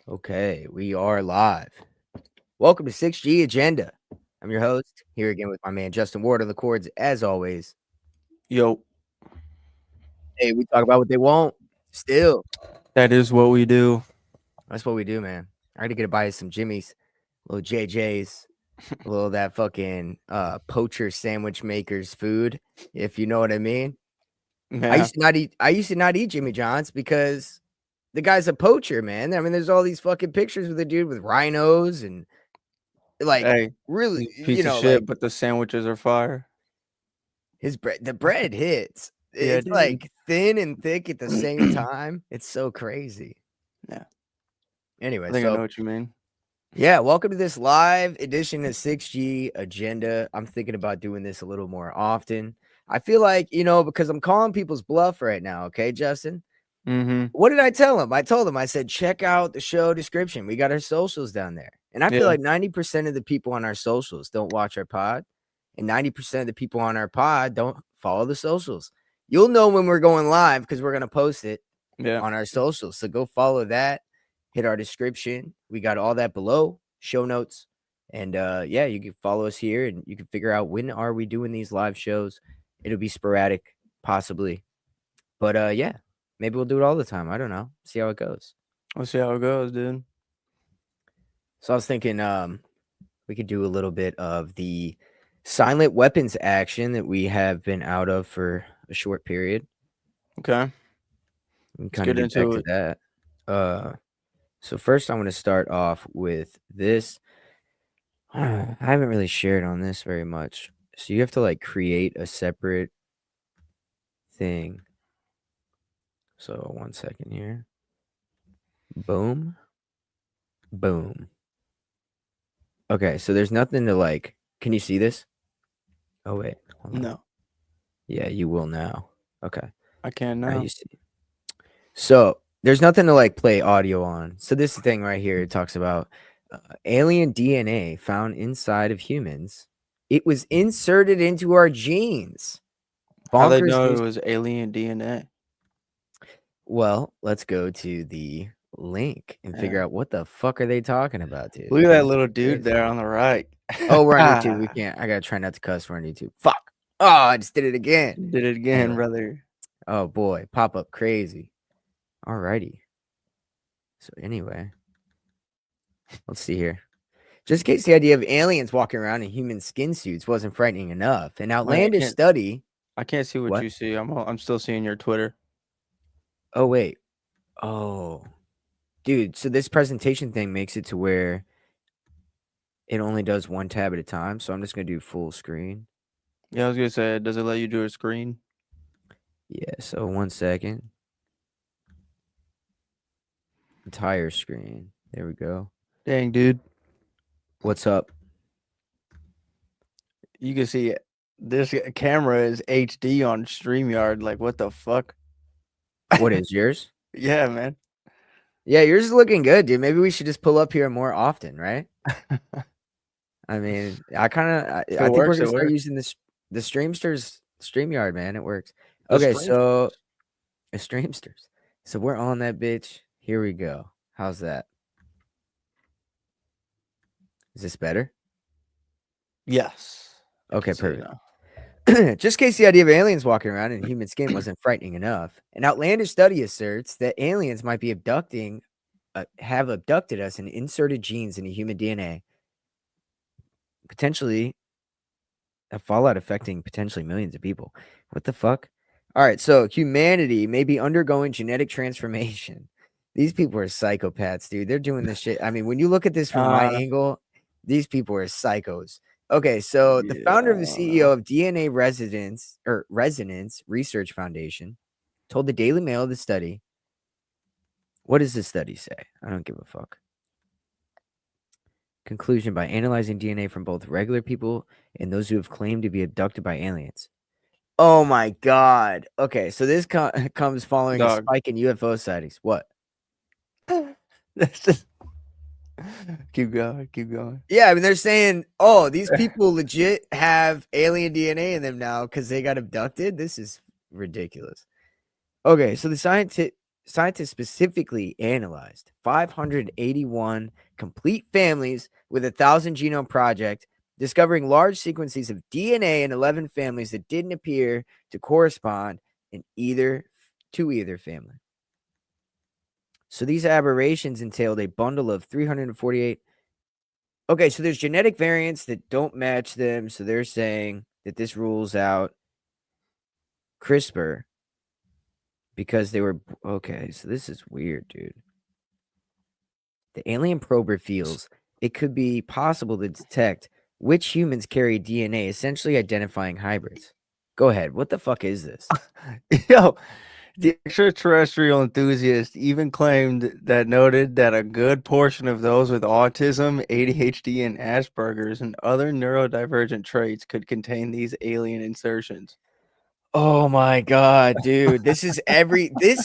Okay, we are live. Welcome to 6G Agenda. I'm your host, here again with my man Justin Ward on the chords, as always. Yo, Hey, we talk about what they want. Still, that is what we do. that's what we do, man. I had to get a bite of some Jimmy's, little JJ's, a little of that fucking poacher sandwich makers food, if you know what I mean. Yeah. I used to not eat Jimmy John's because the guy's a poacher, man. I mean, there's all these fucking pictures with the dude with rhinos and like Hey, really, he's a piece of like shit, but the sandwiches are fire. the bread hits. Yeah, It's, dude. like, thin and thick at the same time. It's so crazy. Yeah, I Anyway, think I know so, what you mean. yeah, welcome to this live edition of 6G Agenda. I'm thinking about doing this a little more often. I feel like, because I'm calling people's bluff right now, okay, Justin? Mm-hmm. What did I tell him? I told him, I said, check out the show description. We got our socials down there. And I feel Yeah. like 90% of the people on our socials don't watch our pod, and 90% of the people on our pod don't follow the socials. You'll know when we're going live because we're going to post it Yeah. on our socials. So go follow that, hit our description. We got all that below, show notes. And yeah, you can follow us here and you can figure out when are we doing these live shows. It'll be sporadic, possibly. But yeah, maybe we'll do it all the time. I don't know. See how it goes. We'll see how it goes, dude. So I was thinking we could do a little bit of the silent weapons action that we have been out of for a short period. Okay. And Let's kind of get get back into to it. that. So first I want to start off with this. I haven't really shared on this very much. So you have to like create a separate thing. So 1 second here. Boom. Boom. Okay, so there's nothing to like. Can you see this? Oh wait, hold on. No, Yeah, you will now. Okay. I can't All right, now. you see. So there's nothing to like play audio on. So this thing right here it talks about alien DNA found inside of humans. It was inserted into our genes. How they Bonkers know it news. was alien DNA? Well, let's go to the link and figure Yeah. out what the fuck are they talking about, dude. Look at that This little is dude crazy. there on the right. Oh, we're on YouTube. We can't. I gotta try not to cuss. We're on YouTube. Fuck. Oh, I just did it again. Did it again, Anyway. brother. Oh boy, pop up crazy. Alrighty. So anyway, let's see here. Just in case the idea of aliens walking around in human skin suits wasn't frightening enough, an Wait, outlandish study. I can't see what What? you see. I'm still seeing your Twitter. Oh wait. Oh, dude. So this presentation thing makes it to where it only does one tab at a time. So I'm just gonna do full screen. Yeah, I was gonna say, does it let you do a screen? Yeah. So 1 second. Entire screen. There we go. Dang, dude. What's up? You can see this camera is HD on StreamYard. Like, what the fuck? What is yours? Yeah, man. Yeah, yours is looking good, dude. Maybe we should just pull up here more often, right? I mean, I kind of, If I it think we're works, gonna it start works. using this the Streamsters StreamYard, man. It works. The Okay, Streamsters. so Streamsters. So we're on that bitch. Here we go. How's that? Is this better? Yes. I Okay, can see it perfect. now. Just in case the idea of aliens walking around in human skin wasn't frightening enough, an outlandish study asserts that aliens might be have abducted us and inserted genes into human DNA, potentially a fallout affecting potentially millions of people. What the fuck? All right, so humanity may be undergoing genetic transformation. These people are psychopaths, dude. They're doing this shit. I mean, when you look at this from my Uh, angle, these people are psychos. Okay, so the founder of the CEO yeah. of DNA Resonance Research Foundation told the Daily Mail of the study. What does this study say? I don't give a fuck. Conclusion: by analyzing DNA from both regular people and those who have claimed to be abducted by aliens. Oh my god. Okay, so this comes following a Dog. spike in UFO sightings. What? That's just keep going, keep going. Yeah, I mean they're saying, "Oh, these people legit have alien DNA in them now cuz they got abducted." This is ridiculous. Okay, so the Scientists specifically analyzed 581 complete families with a 1,000 genome project, discovering large sequences of DNA in 11 families that didn't appear to correspond in either family. So these aberrations entailed a bundle of 348. Okay, so there's genetic variants that don't match them. So they're saying that this rules out CRISPR because they were okay. So this is weird, dude. The alien probe reveals it could be possible to detect which humans carry DNA, essentially identifying hybrids. Go ahead. What the fuck is this? Yo, the extraterrestrial enthusiast even claimed that noted that a good portion of those with autism, ADHD, and Asperger's and other neurodivergent traits could contain these alien insertions. Oh my god, dude. This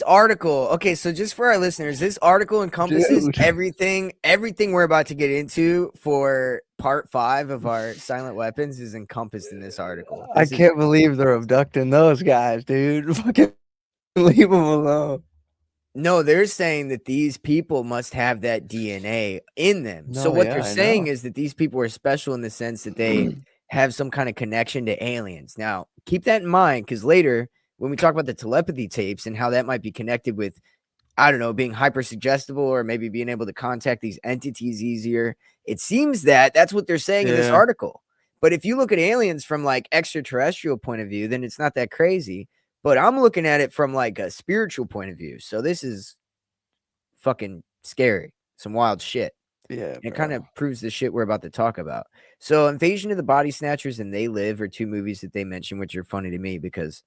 article. Okay, so just for our listeners, this article encompasses Dude, everything we're about to get into for part 5 of our silent weapons is encompassed in this article. I This is can't believe they're abducting those guys, dude. Fucking leave them alone. No, they're saying that these people must have that DNA in them. So No, what yeah, they're I saying know. is that these people are special in the sense that they have some kind of connection to aliens. Now, keep that in mind because later, when we talk about the telepathy tapes and how that might be connected with, I don't know, being hyper suggestible or maybe being able to contact these entities easier, it seems that that's what they're saying in this Yeah, article. But if you look at aliens from like extraterrestrial point of view, then it's not that crazy. But I'm looking at it from like a spiritual point of view. So this is fucking scary. Some wild shit. yeah, And it kind of bro. proves the shit we're about to talk about. So Invasion of the Body Snatchers and They Live are two movies that they mention, which are funny to me because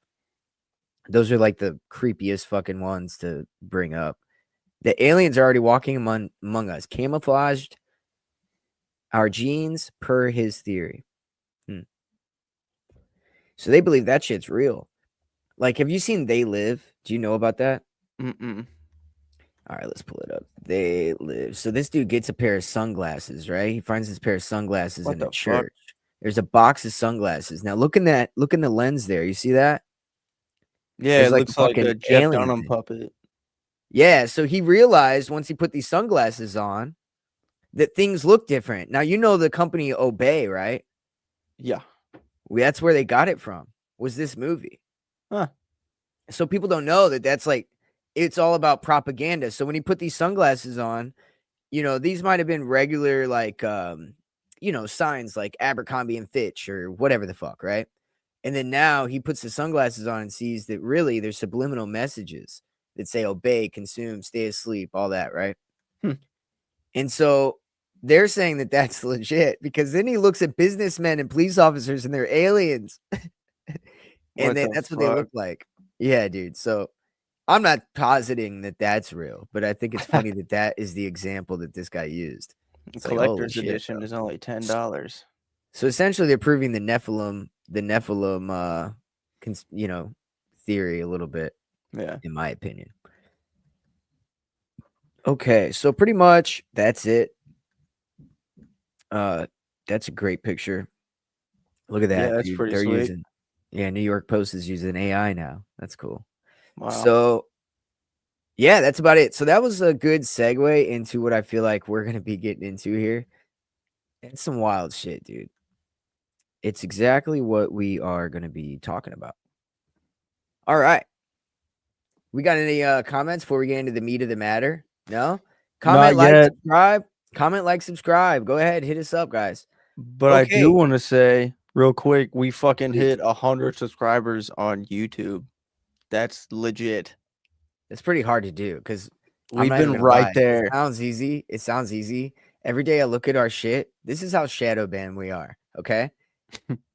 those are like the creepiest fucking ones to bring up. The aliens are already walking among us, camouflaged our genes per his theory. Hmm. So they believe that shit's real. Like, have you seen They Live? Do you know about that? Mm-mm. All right, let's pull it up. They Live. So this dude gets a pair of sunglasses, right? He finds this pair of sunglasses What in a the fuck? church. There's a box of sunglasses. Now look in the lens there. You see that? Yeah, There's it like a looks like fucking a Jeff alien Dunham thing. puppet. Yeah, so he realized once he put these sunglasses on that things look different. Now you know the company Obey, right? Yeah. That's where they got it from. Was this movie. Huh. So people don't know that that's like it's all about propaganda. So when he put these sunglasses on, these might have been regular like signs like Abercrombie and Fitch or whatever the fuck, right? And then now he puts the sunglasses on and sees that really there's subliminal messages that say obey, consume, stay asleep, all that, right? Hmm. And so they're saying that that's legit because then he looks at businessmen and police officers and they're aliens. And What then the that's what they fuck? look like. Yeah, dude. So I'm not positing that that's real, but I think it's funny that that is the example that this guy used. The It's like, holy collector's shit, bro. edition is only $10. So essentially, they're proving the Nephilim, theory a little bit, Yeah. in my opinion. Okay, so pretty much that's it. Uh, that's a great picture. Look at Yeah, that, that's dude. pretty sweet. Yeah, New York Post is using AI now. That's cool. Wow. So yeah, that's about it. So that was a good segue into what I feel like we're gonna be getting into here. It's some wild shit, dude. It's exactly what we are gonna be talking about. All right. We got any comments before we get into the meat of the matter? No? Comment, Not like, yet, subscribe. Comment, like, subscribe. Go ahead, hit us up, guys. but I do Okay. want to say real quick, we fucking Please. hit 100 subscribers on YouTube. That's legit. It's pretty hard to do because I'm We've not even been gonna right lie. It there. sounds easy. It sounds easy. Every day I look at our shit. This is how shadow banned we are. Okay.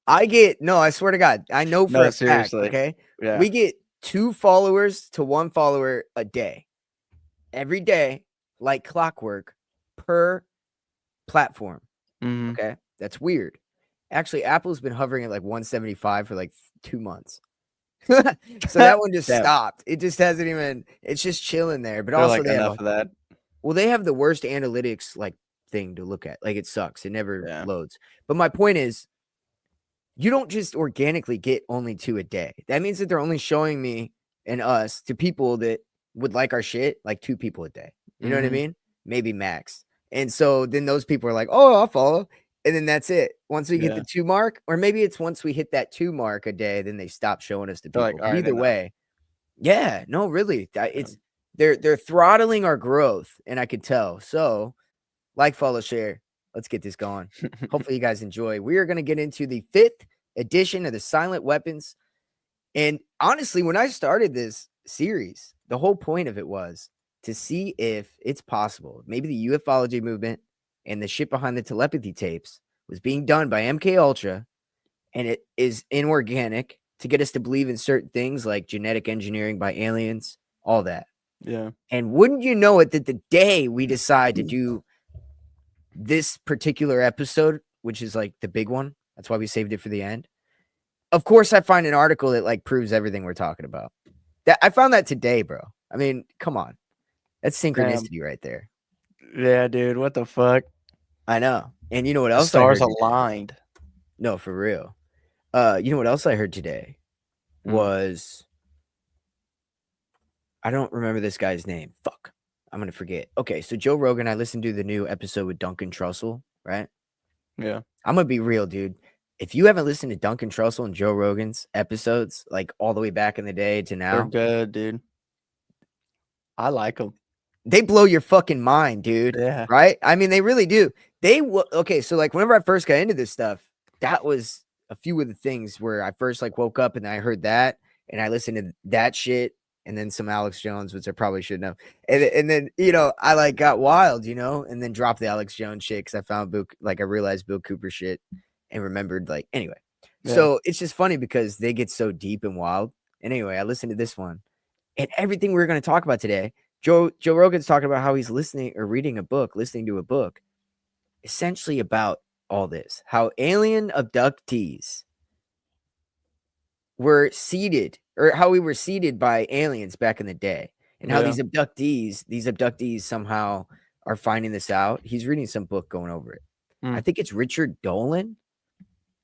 I swear to God, I know for No, a fact. seriously. Okay. Yeah. We get 2 followers to 1 follower a day. Every day, like clockwork, per platform. Mhm. Okay. That's weird. Actually, Apple's been hovering at like 175 for like 2 months. So that one just Yeah, stopped. It just hasn't even it's just chilling there. But they're also like, enough of that. they have the worst analytics like thing to look at. Like it sucks. It never Yeah. loads. But my point is, you don't just organically get only 2 a day. That means that they're only showing me and us to people that would like our shit, like 2 people a day. You know what I Mhm. mean? Maybe max. And so then those people are like, "Oh, I'll follow." And then that's it. Once we hit the Yeah. 2 mark, or maybe it's once we hit that 2 mark a day, then they stop showing us to They're like, people. But "Alright, either enough." way, yeah, no, really, Yeah. it's they're throttling our growth, and I could tell. So, like, follow, share. Let's get this going. Hopefully, you guys enjoy. We are gonna get into the 5th edition of the Silent Weapons. And honestly, when I started this series, the whole point of it was to see if it's possible. Maybe the ufology movement and the shit behind the telepathy tapes was being done by MK Ultra, and it is inorganic to get us to believe in certain things like genetic engineering by aliens, all that. Yeah. And wouldn't you know it, that the day we decide to do this particular episode, which is like the big one, that's why we saved it for the end. Of course, I find an article that like proves everything we're talking about. That I found that today, bro. I mean, come on. That's Damn. synchronicity right there. Yeah, dude, what the fuck? I know. And you know what The else I stars heard today? aligned. No, for real. You know what else I heard today Mm, was I don't remember this guy's name. Fuck. I'm gonna forget. Okay, so Joe Rogan, I listened to the new episode with Duncan Trussell, right? yeah. I'm gonna be real, dude. If you haven't listened to Duncan Trussell and Joe Rogan's episodes, like all the way back in the day to They're now, good, dude. I like them. they blow your fucking mind, dude. Yeah. Right? I mean, they really do. Okay, so like whenever I first got into this stuff, that was a few of the things where I first like woke up and I heard that and I listened to that shit and then some Alex Jones, which I probably shouldn't have. And then, I like got wild, and then dropped the Alex Jones shit because I found I realized Bill Cooper shit and remembered anyway. Yeah. So it's just funny because they get so deep and wild. And anyway, I listened to this one and everything we're going to talk about today. Joe Rogan's talking about how he's listening to a book, essentially about all this, how alien abductees were seeded, or how we were seeded by aliens back in the day, and how Yeah. these abductees somehow are finding this out. He's reading some book going over it. I Mm. think it's Richard Dolan.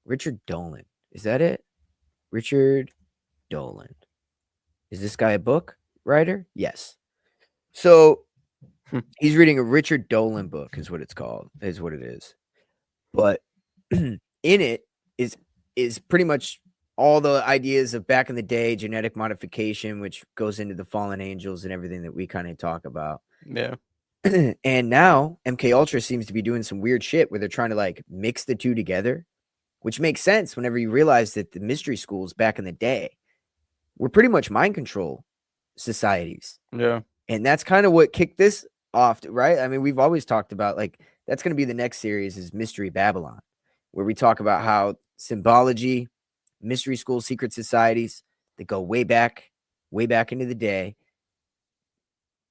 Richard Dolan. Is that it? Richard Dolan. Is this guy a book writer? Yes. So he's reading a Richard Dolan book, is what it's called, is what it is. But in it is pretty much all the ideas of back in the day, genetic modification, which goes into the fallen angels and everything that we kind of talk about. Yeah. And now MK Ultra seems to be doing some weird shit where they're trying to mix the two together, which makes sense whenever you realize that the mystery schools back in the day were pretty much mind control societies. Yeah. And that's kind of what kicked this off, right? I mean, we've always talked about that's going to be the next series is Mystery Babylon, where we talk about how symbology, mystery school, secret societies that go way back into the day.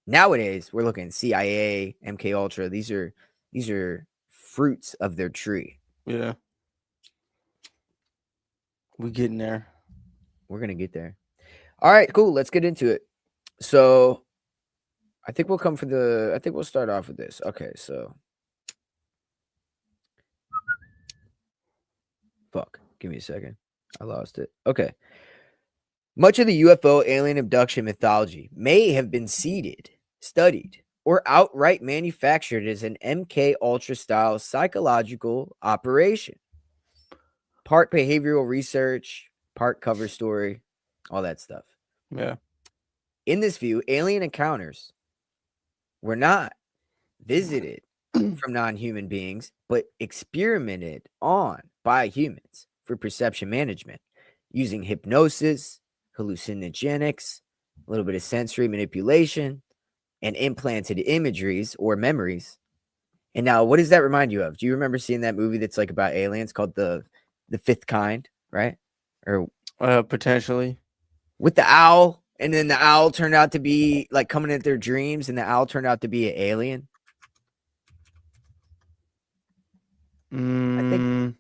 Nowadays, we're looking at CIA, MK Ultra. These are fruits of their tree. Yeah. We getting there. We're gonna get there. All right, cool. Let's get into it. So I think we'll start off with this. Okay, so fuck. Give me a second. I lost it. Okay. Much of the UFO alien abduction mythology may have been seeded, studied, or outright manufactured as an MK Ultra style psychological operation. Part behavioral research, part cover story, all that stuff. Yeah. In this view, alien encounters were not visited from non-human beings, but experimented on by humans for perception management using hypnosis, hallucinogenics, a little bit of sensory manipulation, and implanted imageries or memories. And now, what does that remind you of? Do you remember seeing that movie that's about aliens called the Fifth Kind, right? Or Potentially. with the owl, and then the owl turned out to be coming at their dreams, and the owl turned out to be an alien. I think Mm,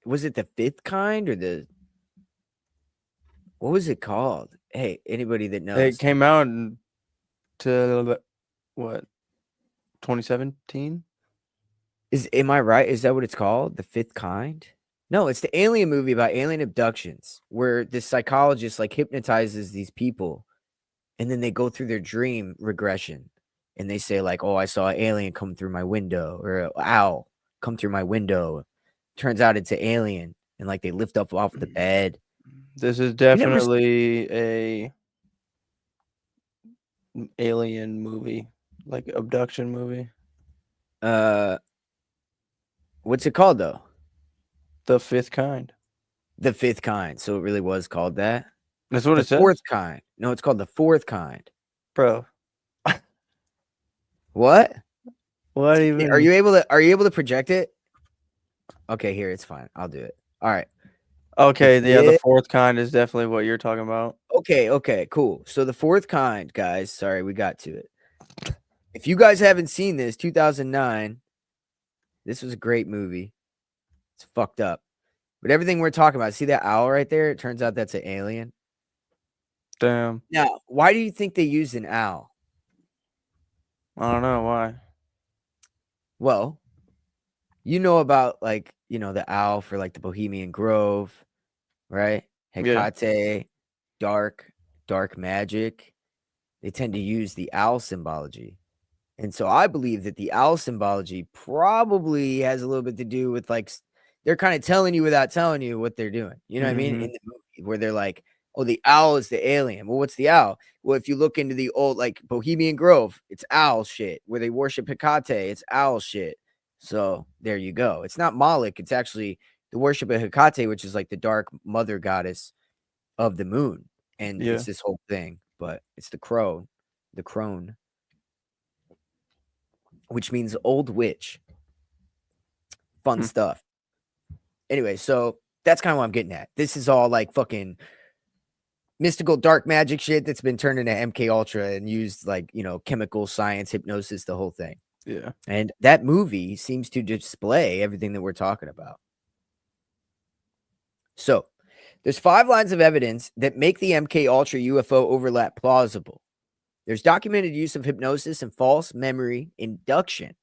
was it the Fifth Kind or what was it called? Hey, anybody that it knows, came out to what? 2017? am I right? Is that what it's called? The Fifth Kind? No, it's the alien movie about alien abductions where this psychologist hypnotizes these people and then they go through their dream regression, and they say like, "Oh, I saw an alien come through my window, or an owl come through my window." Turns out it's an alien, and like they lift up off the bed. This is You never, definitely a alien movie, like abduction movie. uh, what's it called though? The fifth kind. The fifth kind. So it really was called that. That's what The it says, fourth kind. No, it's called the fourth kind. bro. What? What Are even? you able to? Are you able to project it? Okay, here it's fine. I'll do it. All right. Okay, It's yeah, the it. fourth kind is definitely what you're talking about. Okay, cool. So the fourth kind, guys. Sorry, we got to it. If you guys haven't seen this, 2009, this was a great movie. It's fucked up. But everything we're talking about, see that owl right there? It turns out that's an alien. Damn. Now, why do you think they used an owl? I don't know why. Well, you know about like, the owl for like the Bohemian Grove, right? Yeah. Hecate, dark magic. They tend to use the owl symbology. And so I believe that the owl symbology probably has a little bit to do with like they're kind of telling you without telling you what they're doing. You know what I mean? Mm-hmm. In the movie where they're like, "Oh, the owl is the alien." Well, what's the owl? Well, if you look into the old like Bohemian Grove, it's owl shit. Where they worship Hecate, it's owl shit. So there you go. It's not Moloch. It's actually the worship of Hecate, which is like the dark mother goddess of the moon. And Yeah. it's this whole thing, but it's the crone, which means old witch. Fun Hmm. stuff. Anyway, so that's kind of what I'm getting at. This is all like fucking mystical dark magic shit that's been turned into MK Ultra and used like, chemical science, hypnosis, the whole thing. Yeah. And that movie seems to display everything that we're talking about. So, there's 5 lines of evidence that make the MK Ultra UFO overlap plausible. There's documented use of hypnosis and false memory induction,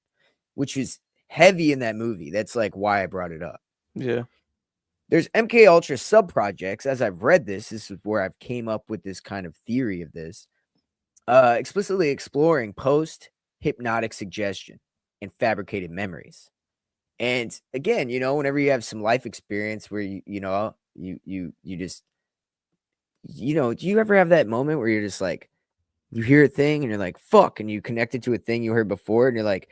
which is heavy in that movie. That's like why I brought it up. Yeah. There's MK Ultra sub projects. As I've read this is where I've came up with this kind of theory of this, explicitly exploring post hypnotic suggestion and fabricated memories. And again, whenever you have some life experience where you just, do you ever have that moment where you're just like, you hear a thing and you're like, fuck, and you connect it to a thing you heard before and you're like,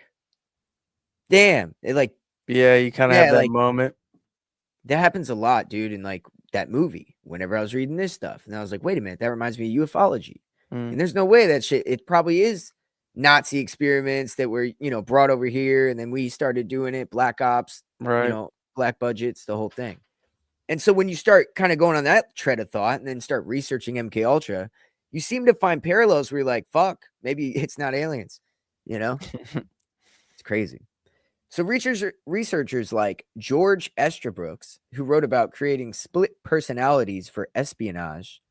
damn, it like, Yeah, you kind of have yeah, that like moment. that happens a lot, dude, in like that movie. Whenever I was reading this stuff, and I was like, "Wait a minute, that reminds me of ufology." Mm, And there's no way that shit. It probably is Nazi experiments that were brought over here, and then we started doing it. Black ops, right. black budgets, the whole thing. And so when you start kind of going on that tread of thought, and then start researching MK Ultra, you seem to find parallels where you're like, "Fuck, maybe it's not aliens." It's crazy. So researchers like George Estabrooks, who wrote about creating split personalities for espionage,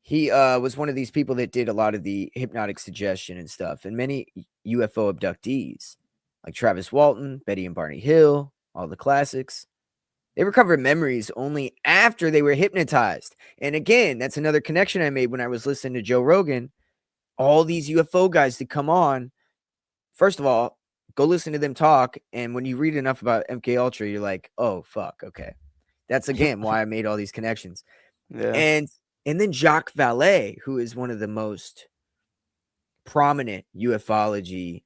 he was one of these people that did a lot of the hypnotic suggestion and stuff. And many UFO abductees, like Travis Walton, Betty and Barney Hill, all the classics, they recovered memories only after they were hypnotized. And again, that's another connection I made when I was listening to Joe Rogan. All these UFO guys that come on, first of all, go listen to them talk, and when you read enough about MK Ultra, you're like, "Oh fuck, okay." That's again why I made all these connections. Yeah. And then Jacques Vallée, who is one of the most prominent ufology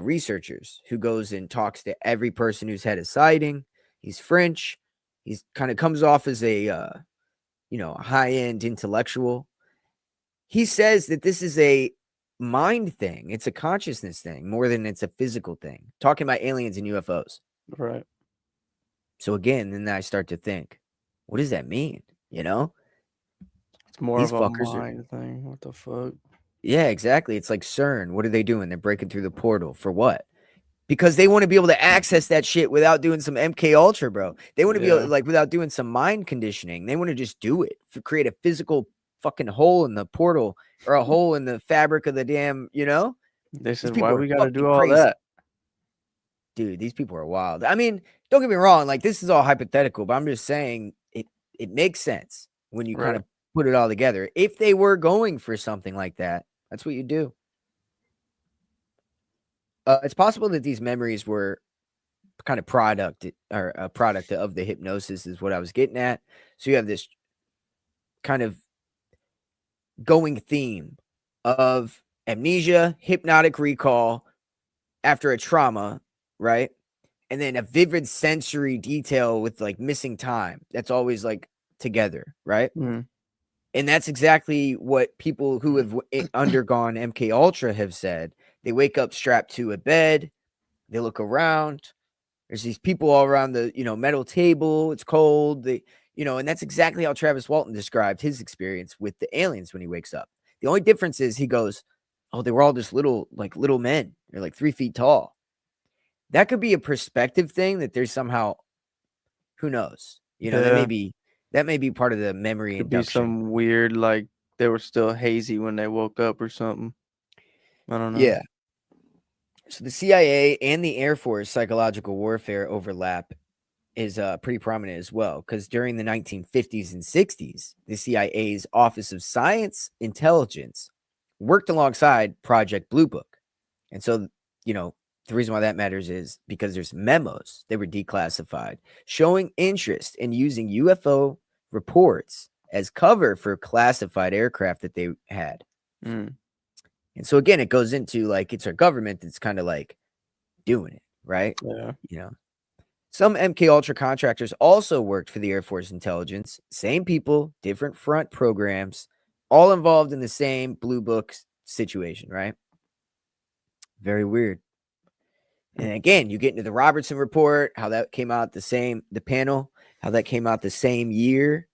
researchers, who goes and talks to every person who's had a sighting. He's French. He's kind of comes off as a high end intellectual. He says that this is a mind thing. It's a consciousness thing more than it's a physical thing. Talking about aliens and UFOs. Right. So again, then I start to think, what does that mean? It's more These of a fuckers are, mind thing. What the fuck? yeah, exactly. It's like CERN. What are they doing? They're breaking through the portal for what? Because they want to be able to access that shit without doing some MK Ultra, bro. They want to be able, Yeah. like without doing some mind conditioning. They want to just do it, create a physical fucking hole in the portal or a hole in the fabric of the damn. They These said, why people are we got to do fucking all crazy. that? Dude, these people are wild. I mean, don't get me wrong, like this is all hypothetical, but I'm just saying it makes sense when you kind Right. of put it all together. If they were going for something like that, that's what you do. It's possible that these memories were kind of product or a product of the hypnosis is what I was getting at. So you have this kind of going theme of amnesia, hypnotic recall after a trauma, right? And then a vivid sensory detail with like missing time. That's always like together, right? Mm. And that's exactly what people who have undergone MK Ultra have said. They wake up strapped to a bed, they look around, there's these people all around the, metal table. It's cold. And that's exactly how Travis Walton described his experience with the aliens when he wakes up. The only difference is he goes, "Oh, they were all just little men. They're like 3 feet tall." That could be a perspective thing that there's somehow, who knows? Yeah. That may be part of the memory Could be induction. some weird, like they were still hazy when they woke up or something. I don't know. Yeah. So the CIA and the Air Force psychological warfare overlap is pretty prominent as well, because during the 1950s and 60s, the CIA's Office of Science Intelligence worked alongside Project Blue Book. And so, the reason why that matters is because there's memos that were declassified showing interest in using UFO reports as cover for classified aircraft that they had. Mm. And so, again, it goes into like it's our government that's kind of like doing it, right? Yeah. You know, Some MK Ultra contractors also worked for the Air Force Intelligence. Same people, different front programs, all involved in the same Blue Book situation, right? Very weird. And again, you get into the Robertson report, how that came out the panel, how that came out the same year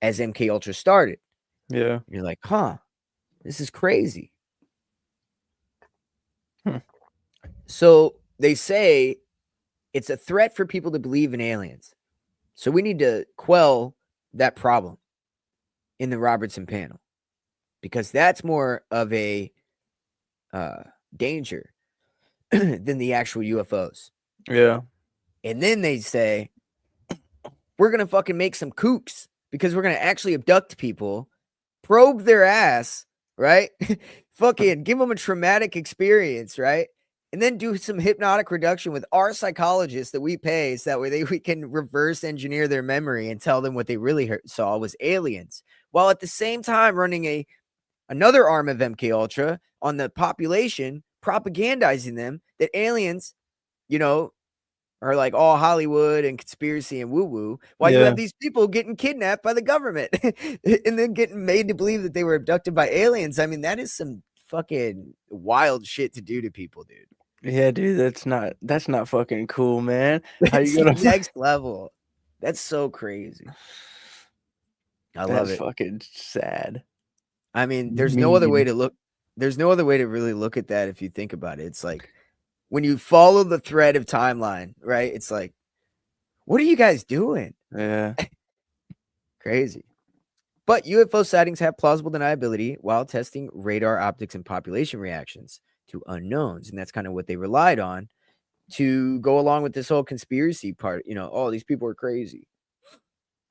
as MK Ultra started. Yeah. You're like, huh, this is crazy. Hmm. So they say it's a threat for people to believe in aliens. So we need to quell that problem in the Robertson panel, because that's more of a danger than the actual UFOs. Yeah. And then they say, we're going to fucking make some kooks because we're going to actually abduct people, probe their ass, right? Fucking give them a traumatic experience, right? And then do some hypnotic reduction with our psychologists that we pay, so that way we can reverse engineer their memory and tell them what they really saw was aliens, while at the same time running another arm of MK Ultra on the population, propagandizing them that aliens, you know, are like all Hollywood and conspiracy and woo woo, while you Yeah. have these people getting kidnapped by the government and then getting made to believe that they were abducted by aliens. I mean, that is some fucking wild shit to do to people, dude. Yeah, dude, that's not fucking cool, man. How It's you gonna next level. That's so crazy. I love That's it. fucking sad. I mean, there's no other way Mean. to look. There's no other way to really look at that if you think about it. It's like when you follow the thread of timeline, right? It's like, what are you guys doing? Yeah. Crazy. But UFO sightings have plausible deniability while testing radar optics and population reactions to unknowns. And that's kind of what they relied on to go along with this whole conspiracy part. Oh, these people are crazy.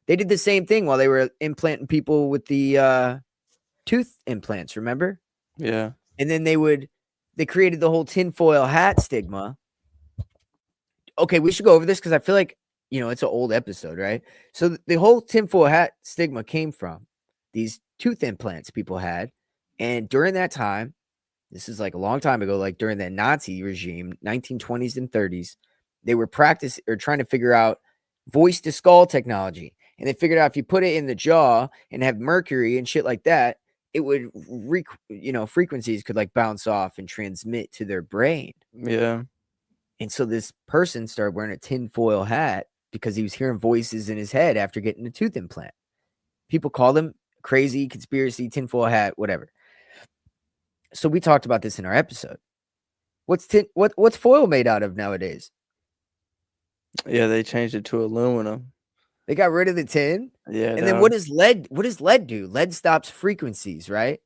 They did the same thing while they were implanting people with the tooth implants, remember? Yeah. And then they created the whole tinfoil hat stigma. Okay, we should go over this because I feel like, it's an old episode, right? So the whole tinfoil hat stigma came from these tooth implants people had. And during that time, this is like a long time ago, like during that Nazi regime, 1920s and 30s, they were practicing or trying to figure out voice to skull technology. And they figured out if you put it in the jaw and have mercury and shit like that, it would, frequencies could like bounce off and transmit to their brain. Yeah. And so this person started wearing a tinfoil hat because he was hearing voices in his head after getting a tooth implant. People called him crazy, conspiracy, tinfoil hat, whatever. So we talked about this in our episode. What's foil made out of nowadays? Yeah, they changed it to aluminum. They got rid of the tin. Yeah, And then what dog. does lead do? Lead stops frequencies, right?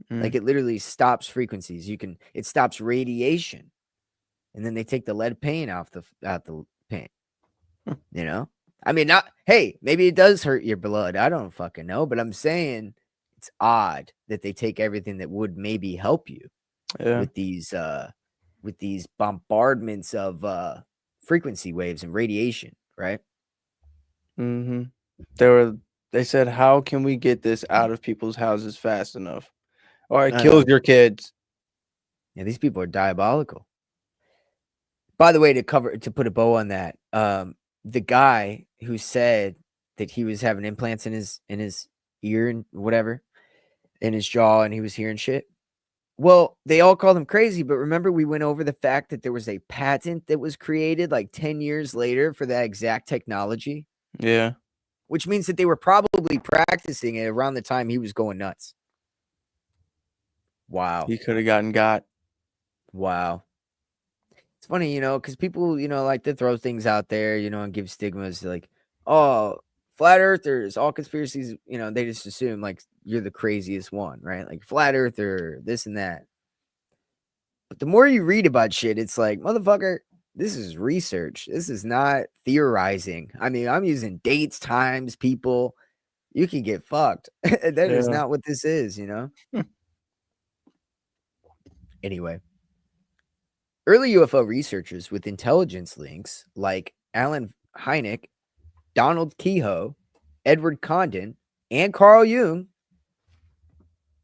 Like Mm. it literally stops frequencies. It stops radiation. And then they take the lead paint out the paint, you know? I mean, not hey, maybe it does hurt your blood. I don't fucking know, but I'm saying it's odd that they take everything that would maybe help you Yeah. with these bombardments of frequency waves and radiation, right? Mm-hmm. They said, how can we get this out of people's houses fast enough? Or it I know. kills your kids. Yeah, these people are diabolical. By the way, to put a bow on that, the guy who said that he was having implants in his ear and whatever, in his jaw, and he was hearing shit. Well, they all called him crazy, but remember we went over the fact that there was a patent that was created like 10 years later for that exact technology, Yeah. which means that they were probably practicing it around the time he was going nuts. Wow. He could have gotten got. Wow. It's funny, because people, like to throw things out there, and give stigmas like, oh, flat earthers, all conspiracies, they just assume like you're the craziest one, right? Like flat earther, this and that. But the more you read about shit, it's like, motherfucker, this is research. This is not theorizing. I mean, I'm using dates, times, people. You can get fucked. That is Yeah. not what this is. Anyway, early UFO researchers with intelligence links like Alan Hynek, Donald Kehoe, Edward Condon, and Carl Jung,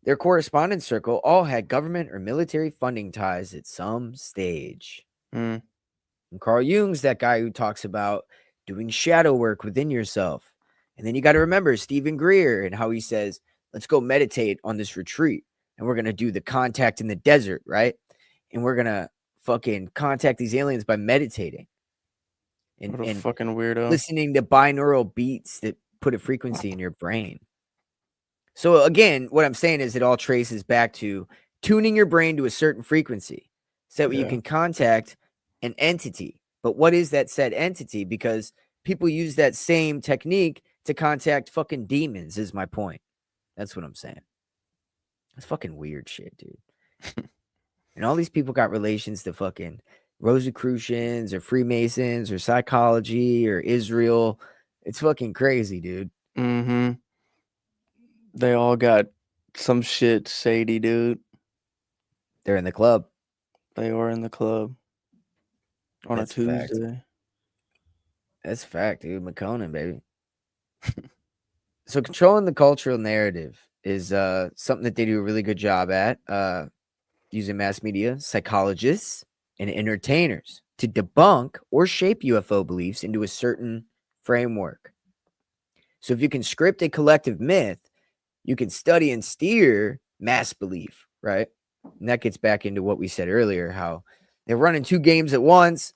their correspondence circle all had government or military funding ties at some stage. Mm. And Carl Jung's that guy who talks about doing shadow work within yourself. And then you got to remember Stephen Greer and how he says, let's go meditate on this retreat. And we're going to do the contact in the desert, right? And we're going to fucking contact these aliens by meditating and, What a and fucking weirdo. listening to binaural beats that put a frequency in your brain. So again, what I'm saying is it all traces back to tuning your brain to a certain frequency so that you Yeah. can contact an entity. But what is that said entity? Because people use that same technique to contact fucking demons, is my point. That's what I'm saying. That's fucking weird shit, dude. And all these people got relations to fucking Rosicrucians or Freemasons or psychology or Israel. It's fucking crazy, dude. Mm-hmm. They all got some shit shady, dude. They're in the club. They are in the club on a That's a fact. Tuesday. That's a fact, dude. McConan, baby. So controlling the cultural narrative is something that they do a really good job at using mass media, psychologists, and entertainers to debunk or shape UFO beliefs into a certain framework. So if you can script a collective myth, you can study and steer mass belief, right? And that gets back into what we said earlier, how they're running two games at once.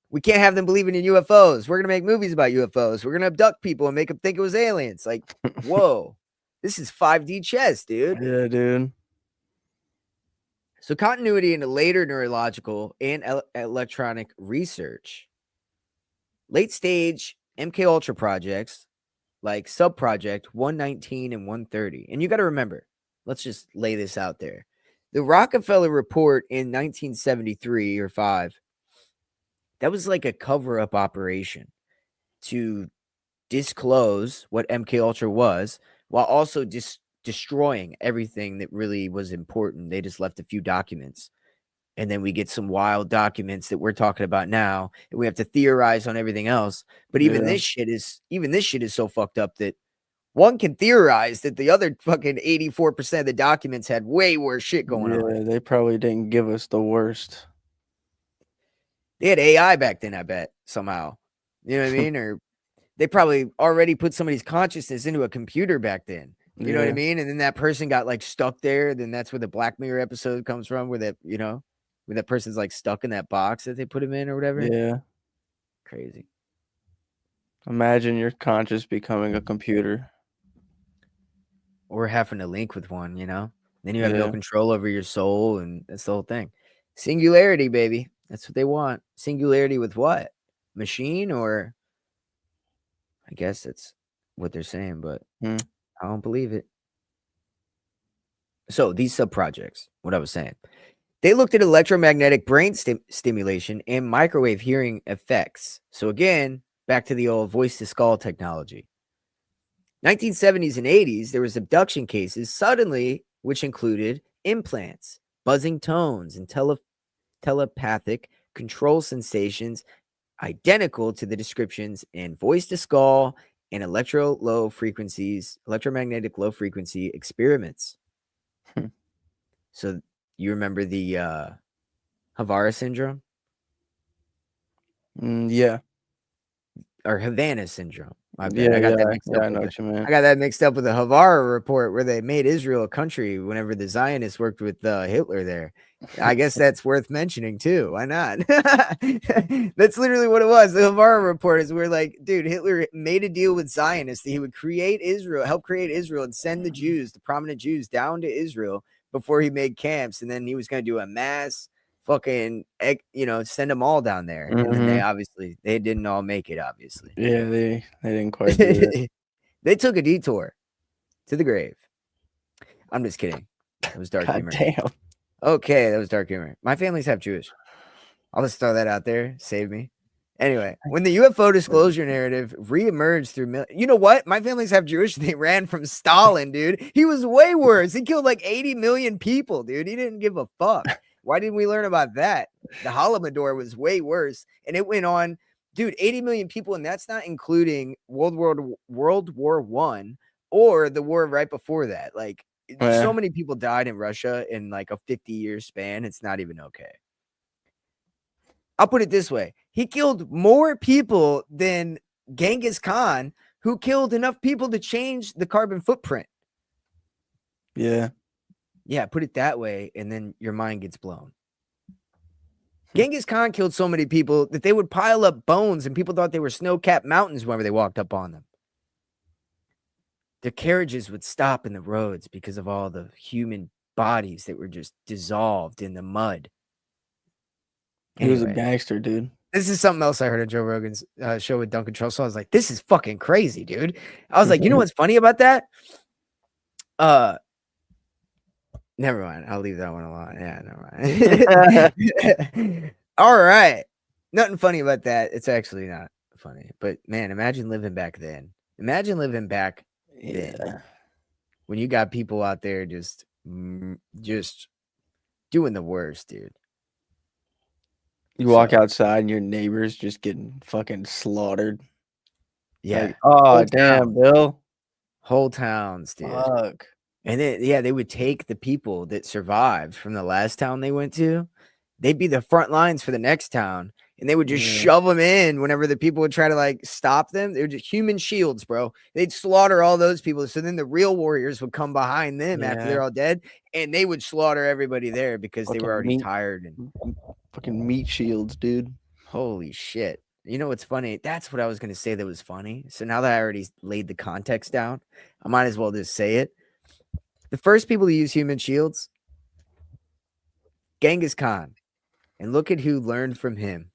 We can't have them believing in UFOs. We're going to make movies about UFOs. We're going to abduct people and make them think it was aliens. Like, whoa, this is 5D chess, dude. Yeah, dude. So, continuity into later neurological and electronic research, late stage MK Ultra projects like Subproject 119 and 130. And you got to remember, let's just lay this out there. The Rockefeller report in 1973 or 5, that was like a cover up operation to disclose what MK Ultra was while also destroying everything that really was important. They just left a few documents. And then we get some wild documents that we're talking about now, and we have to theorize on everything else. But even Yeah. this shit is so fucked up that one can theorize that the other fucking 84% of the documents had way worse shit going on. Yeah, they probably didn't give us the worst. They had AI back then, I bet, somehow. You know what I mean? Or they probably already put somebody's consciousness into a computer back then. You know what I Yeah. mean? And then that person got like stuck there. Then that's where the Black Mirror episode comes from, where where that person's like stuck in that box that they put him in or whatever. Yeah. Crazy. Imagine your conscious becoming a computer. Or having to link with one, Then you have no Yeah. control over your soul, and that's the whole thing. Singularity, baby. That's what they want. Singularity with what? Machine, or I guess that's what they're saying, but Hmm. I don't believe it. So these sub projects, what I was saying, they looked at electromagnetic brain stimulation and microwave hearing effects. So again, Back to the old voice to skull technology. 1970s and 80s, there was abduction cases suddenly, which included implants, buzzing tones, and telepathic control sensations identical to the descriptions in voice to skull and electromagnetic low frequency experiments. Hmm. So you remember the Havara syndrome Yeah. or Havana syndrome? My bad. Yeah, I got that yeah. mixed Yeah, up I know with what you meant. the Havara report where they made Israel a country whenever the Zionists worked with Hitler there. I guess that's worth mentioning too. Why not? That's literally what it was. The Havara report is where, like, dude, Hitler made a deal with Zionists that he would create Israel, help create Israel, and send the Jews, the prominent Jews, down to Israel before he made camps, and then he was going to do a mass fucking, send them all down there, and then Mhm. they didn't all make it, obviously. Yeah, they didn't quite do it. They took a detour to the grave. I'm just kidding. It was dark God humor. damn. Okay, that was dark humor. My family's half Jewish. I'll just throw that out there. Save me. Anyway, when the UFO disclosure narrative reemerged through, you know what? My family's half Jewish. They ran from Stalin, dude. He was way worse. He killed like 80 million people, dude. He didn't give a fuck. Why didn't we learn about that? The Holodomor was way worse, and it went on, dude. 80 million people, and that's not including World War I or the war right before that. Like, so Yeah. many people died in Russia in like a 50-year span. It's not even okay. I'll put it this way. He killed more people than Genghis Khan, who killed enough people to change the carbon footprint. Yeah. Yeah, put it that way, and then your mind gets blown. Genghis Khan killed so many people that they would pile up bones, and people thought they were snow-capped mountains whenever they walked up on them. The carriages would stop in the roads because of all the human bodies that were just dissolved in the mud. He was a Anyway, gangster, dude. this is something else I heard on Joe Rogan's show with Duncan Trussell. I was like, this is fucking crazy, dude. I was like, you know what's funny about that? Never mind. I'll leave that one alone. Yeah, never mind. All right. Nothing funny about that. It's actually not funny. But man, imagine living back then. Imagine living back then Yeah. when you got people out there just doing the worst, dude. You walk So outside and your neighbors just getting fucking slaughtered. yeah, Like, oh whole damn, town, Bill. whole towns, dude. Fuck. And then, yeah, they would take the people that survived from the last town they went to. They'd be the front lines for the next town, and they would just Yeah. shove them in whenever the people would try to like stop them. They were just human shields, bro. They'd slaughter all those people. So then the real warriors would come behind them after Yeah. they're all dead, and they would slaughter everybody there because they were Fucking already meat. tired. And Fucking meat shields, dude. holy shit. You know what's funny? That's what I was going to say that was funny. So now that I already laid the context down, I might as well just say it. The first people to use human shields, Genghis Khan. And look at who learned from him.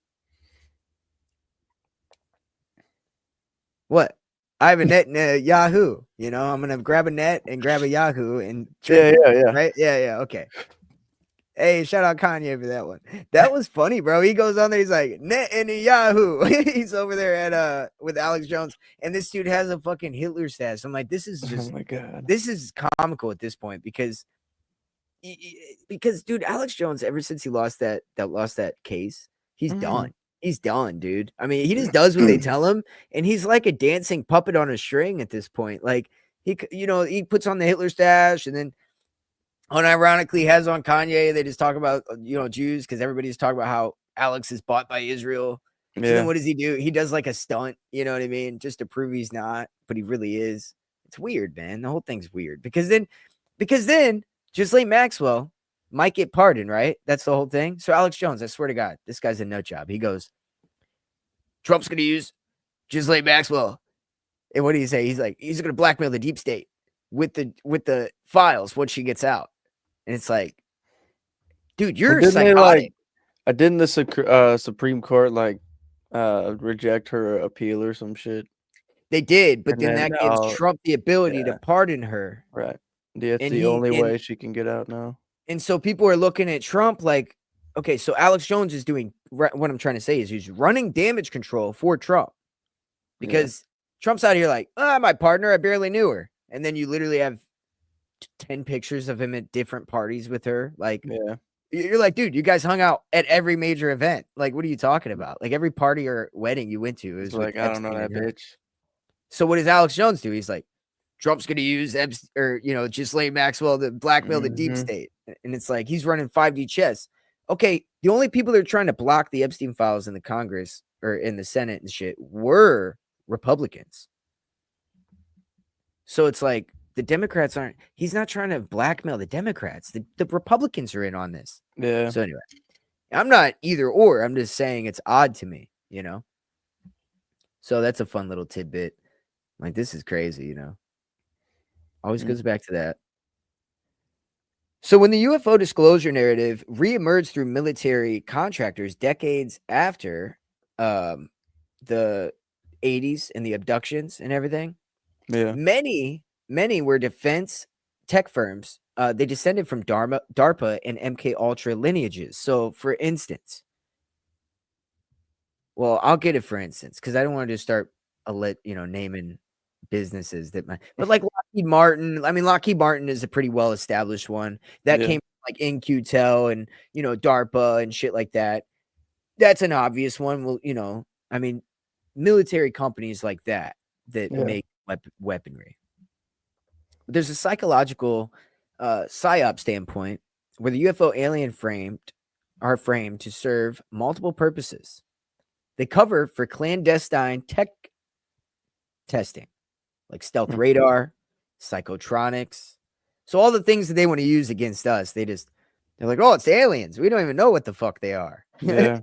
What? I have a net and Yahoo. You know, I'm gonna grab a net and grab a Yahoo and Yeah, trend. yeah. Right? Yeah. Okay. Hey, shout out Kanye for that one. That was funny, bro. He goes on there, he's like, net and a Yahoo. He's over there at with Alex Jones, and this dude has a fucking Hitler status. I'm like, Oh my god. this is comical at this point because dude, Alex Jones, ever since he lost that case, he's done. He's done, dude. I mean, he just does what they tell him, and he's like a dancing puppet on a string at this point. Like he puts on the Hitler stash, and then unironically has on Kanye. They just talk about Jews because everybody's talking about how Alex is bought by Israel. So then Yeah. what does he do? He does like a stunt, you know what I mean? Just to prove he's not, but he really is. It's weird, man. The whole thing's weird because then Ghislaine Maxwell might get pardoned, right? That's the whole thing. So Alex Jones, I swear to God, this guy's a nut job. He goes, Trump's going to use Ghislaine Maxwell. And what do you say? He's like, he's going to blackmail the deep state with the files once she gets out. And it's like, dude, you're Well, psychotic. didn't the Supreme Court reject her appeal or some shit? They did, but And then then that gives now, Trump the ability to yeah, pardon her. right. That's And the only way she can get out now. and so people are looking at Trump like, okay, so Alex Jones is doing what I'm trying to say is he's running damage control for Trump. Yeah. because Trump's out here like, my partner, I barely knew her. And then you literally have 10 pictures of him at different parties with her. Like, Yeah. you're like, dude, you guys hung out at every major event. Like, what are you talking about? Like, every party or wedding you went to, it He's was with like, I don't know Epstein that and her. bitch. So what does Alex Jones do? He's like, Trump's going to use Ghislaine Maxwell to blackmail the deep Mm-hmm. state. And it's like, he's running 5D chess. Okay, the only people that are trying to block the Epstein files in the Congress or in the Senate and shit were Republicans. So it's like, the Democrats aren't, he's not trying to blackmail the Democrats. The Republicans are in on this. Yeah. So anyway, I'm not either or. I'm just saying it's odd to me, you know? So that's a fun little tidbit. Like, this is crazy, you know? Always Mm. goes back to that. So when the UFO disclosure narrative reemerged through military contractors decades after the 80s and the abductions and everything, Yeah. many were defense tech firms. They descended from DARPA and MK Ultra lineages. So, for instance, well, I'll get it for instance because I don't want to just start naming businesses that might, but like Lockheed Martin. I mean, Lockheed Martin is a pretty well established one that Yeah. came from, like InQtel and DARPA and shit like that. That's an obvious one. Well, I mean, military companies like that Yeah. make weaponry. There's a psychological psyop standpoint where the UFO alien are framed to serve multiple purposes. They cover for clandestine tech testing, like stealth Mm. radar, psychotronics. So all the things that they want to use against us, they're like, oh, it's aliens. We don't even know what the fuck they are. Yeah.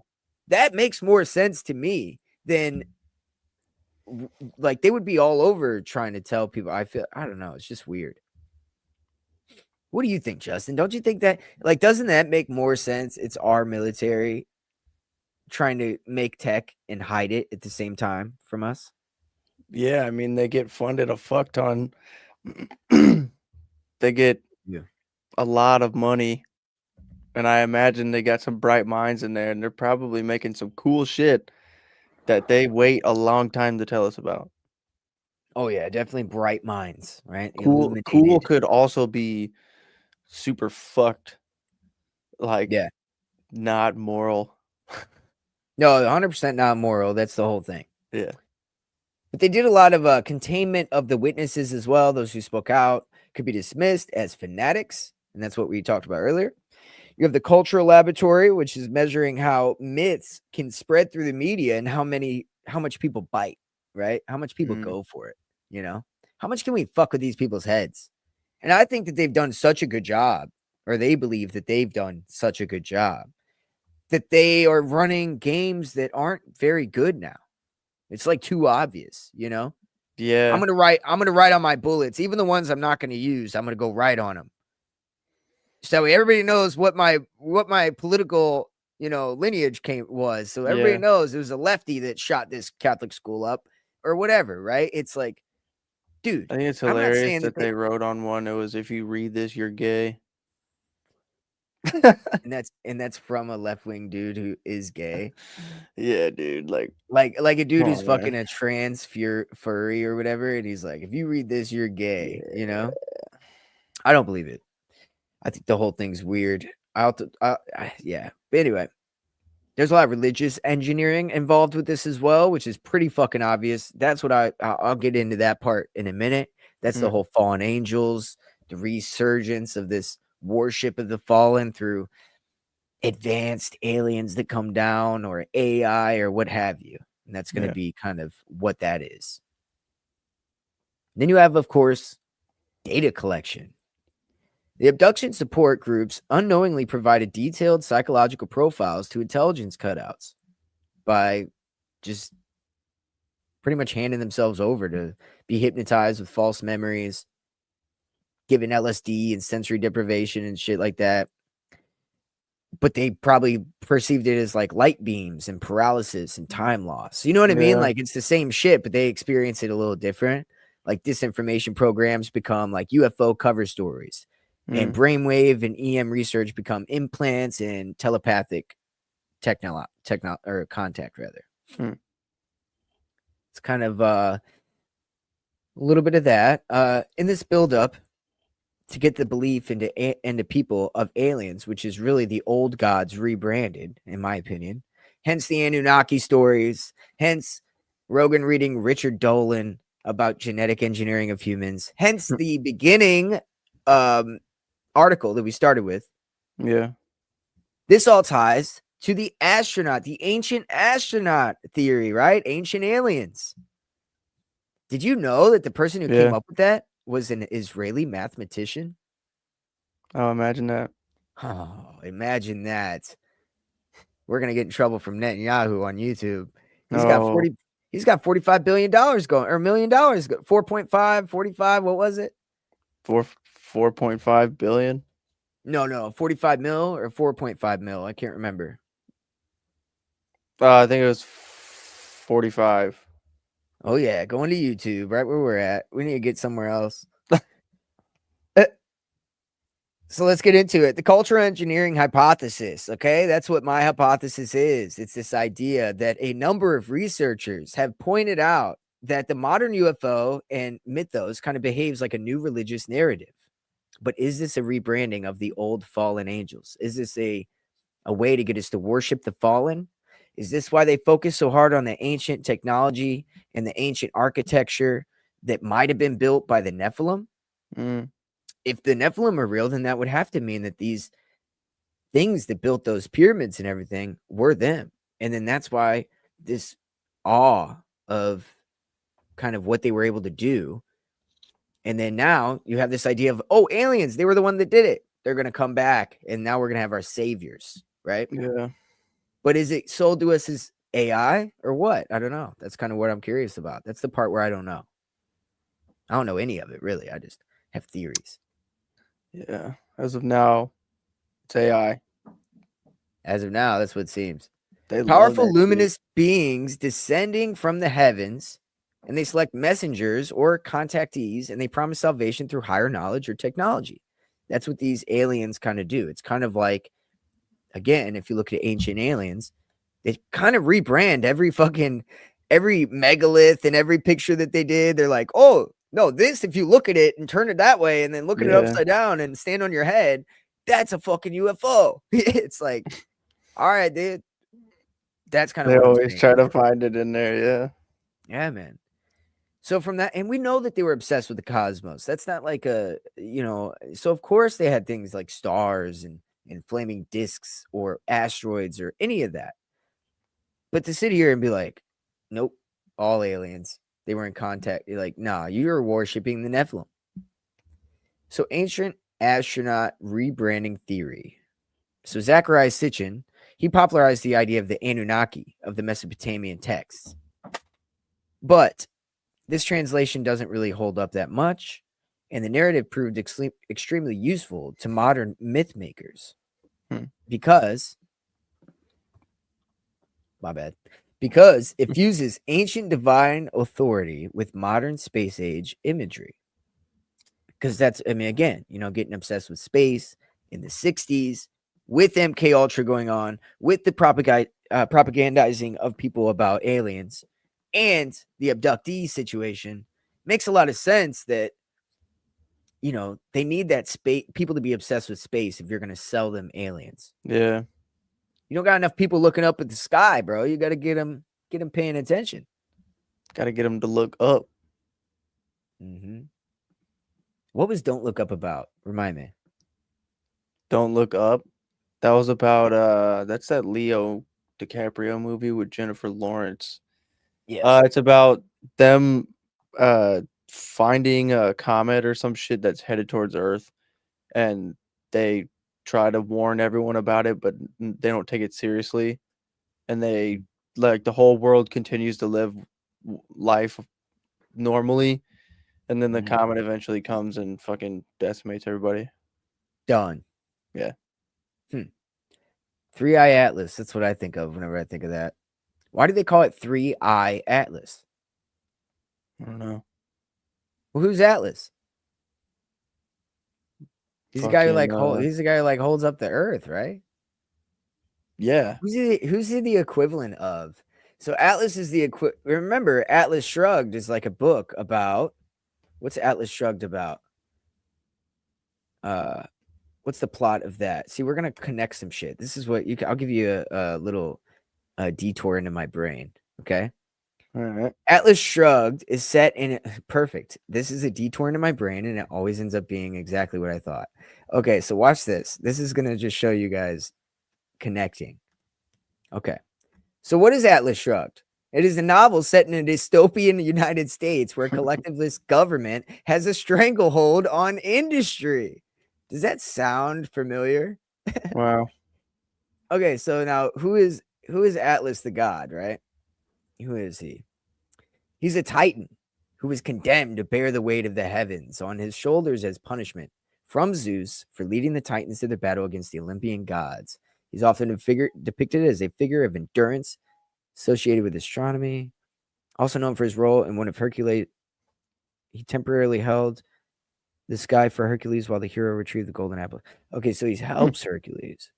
That makes more sense to me than like they would be all over trying to tell people. I don't know. It's just weird. What do you think, Justin? Don't you think that, like, doesn't that make more sense? It's our military trying to make tech and hide it at the same time from us. Yeah. I mean, they get funded a fuck ton. They get Yeah. a lot of money, and I imagine they got some bright minds in there, and they're probably making some cool shit that they wait a long time to tell us about. Oh yeah, definitely bright minds, right? Cool Illuminated. could also be super fucked, like Yeah. not moral. No, 100% not moral. That's the whole thing. Yeah. But they did a lot of containment of the witnesses as well. Those who spoke out could be dismissed as fanatics, and that's what we talked about earlier. You have the cultural laboratory, which is measuring how myths can spread through the media and how much people bite, right? How much people Mm. go for it, you know? How much can we fuck with these people's heads? And I think that they've done such a good job, or they believe that they've done such a good job, that they are running games that aren't very good now. It's like too obvious, you know? Yeah. I'm gonna write on my bullets, even the ones I'm not gonna use. I'm gonna go write on them. So everybody knows what my political, lineage was. So everybody Yeah. knows it was a lefty that shot this Catholic school up or whatever, right? It's like, dude, I think it's I'm not hilarious saying that that they wrote on one. It was, if you read this, you're gay. and that's from a left-wing dude who is gay. Yeah, dude. Like, Like a dude come who's on, man. fucking a trans furry or whatever, and he's like, if you read this, you're gay, you Yeah. know? I don't believe it. I think the whole thing's weird. Yeah. But anyway, there's a lot of religious engineering involved with this as well, which is pretty fucking obvious. That's what I'll get into that part in a minute. That's the Mm. whole fallen angels, the resurgence of this worship of the fallen through advanced aliens that come down or AI or what have you. And that's going to Yeah. be kind of what that is. Then you have, of course, data collection. The abduction support groups unknowingly provided detailed psychological profiles to intelligence cutouts by just pretty much handing themselves over to be hypnotized with false memories, given LSD and sensory deprivation and shit like that. But they probably perceived it as like light beams and paralysis and time loss. You know what I mean? Yeah. Like it's the same shit, but they experience it a little different. Like disinformation programs become like UFO cover stories, and Mm. brainwave and EM research become implants and telepathic techno or contact rather. Mm. It's kind of a little bit of that. In this buildup to get the belief into people of aliens, which is really the old gods rebranded, in my opinion. Hence the Anunnaki stories. Hence Rogan reading Richard Dolan about genetic engineering of humans. Hence the beginning article that we started with. Yeah. This all ties to the ancient astronaut theory, right? Ancient aliens. Did you know that the person who came Yeah. up with that was an Israeli mathematician? Oh, imagine that. Oh, imagine that. We're gonna get in trouble from Netanyahu on YouTube. He's got No, 40 he's got $45 billion going or $1 million, 4.5, 45, what was it? 4.5 billion. No, 45 mil or 4.5 mil. I can't remember. I think it was 45. Oh yeah, going to YouTube, right where we're at. We need to get somewhere else. Uh, So let's get into it. The cultural engineering hypothesis. Okay. That's what my hypothesis is. It's this idea that a number of researchers have pointed out that the modern UFO and mythos kind of behaves like a new religious narrative. But is this a rebranding of the old fallen angels? Is this a way to get us to worship the fallen? Is this why they focus so hard on the ancient technology and the ancient architecture that might have been built by the Nephilim? Mm, If the Nephilim are real, then that would have to mean that these things that built those pyramids and everything were them. And then that's why this awe of kind of what they were able to do. And then now you have this idea of, oh, aliens, they were the one that did it. They're going to come back. And now we're going to have our saviors, right? yeah. But is it sold to us as AI or what? I don't know. That's kind of what I'm curious about. That's the part where I don't know. I don't know any of it, really. I just have theories. Yeah. As of now, it's AI. As of now, that's what it seems. They love Powerful that shit. luminous beings descending from the heavens, and they select messengers or contactees, and they promise salvation through higher knowledge or technology. That's what these aliens kind of do. It's kind of like, again, if you look at ancient aliens, they kind of rebrand every megalith and every picture that they did. They're like, oh no, this, if you look at it and turn it that way and then look at it Yeah. upside down and stand on your head, that's a fucking UFO. It's like, all right, dude. That's kind of They what I'm always saying. try to find it in there. Yeah. Yeah, man. So from that, and we know that they were obsessed with the cosmos. That's not like so of course they had things like stars and flaming discs or asteroids or any of that. But to sit here and be like, nope, all aliens, they were in contact. You're like, nah, you're worshiping the Nephilim. So ancient astronaut rebranding theory. So Zachariah Sitchin, he popularized the idea of the Anunnaki of the Mesopotamian texts. But this translation doesn't really hold up that much, and the narrative proved extremely useful to modern myth makers Hmm. because, my bad, because it fuses ancient divine authority with modern space age imagery. Because that's, I mean, again, getting obsessed with space in the 60s with MK Ultra going on, with the propagandizing of people about aliens and the abductee situation makes a lot of sense that they need that space, people to be obsessed with space if you're going to sell them aliens. Yeah. You don't got enough people looking up at the sky, bro. You got to get them paying attention. Got to get them to look up. Mm-hmm. What was Don't Look Up about? Remind me. Don't look up. That was about that's that Leo DiCaprio movie with Jennifer Lawrence. Yes. It's about them finding a comet or some shit that's headed towards Earth, and they try to warn everyone about it, but they don't take it seriously, and they like the whole world continues to live life normally, and then the Mm-hmm. comet eventually comes and fucking decimates everybody. Done. Yeah, Three Eye Atlas. That's what I think of whenever I think of that. Why do they call it Three Eye Atlas? I don't know. Well, who's Atlas? He's the guy who Fucking he's the guy who holds up the earth, right? yeah. Who's he the equivalent of? So Atlas is the remember Atlas Shrugged is like a book about what's Atlas Shrugged about? Uh what's the plot of that? See, we're gonna connect some shit. This is what I'll give you a little detour into my brain. Okay. All right. Atlas Shrugged is set in perfect. This is a detour into my brain, and it always ends up being exactly what I thought. Okay, so watch this. This is gonna just show you guys connecting. Okay. So what is Atlas Shrugged? It is a novel set in a dystopian United States where collectivist government has a stranglehold on industry. Does that sound familiar? Wow. Okay, so now who is Atlas the god, right? Who is he? He's a titan who was condemned to bear the weight of the heavens on his shoulders as punishment from Zeus for leading the Titans to their battle against the Olympian gods. He's often depicted as a figure of endurance associated with astronomy, also known for his role in one of Hercules. He temporarily held the sky for Hercules while the hero retrieved the golden apple. Okay, so he Hmm. helps Hercules.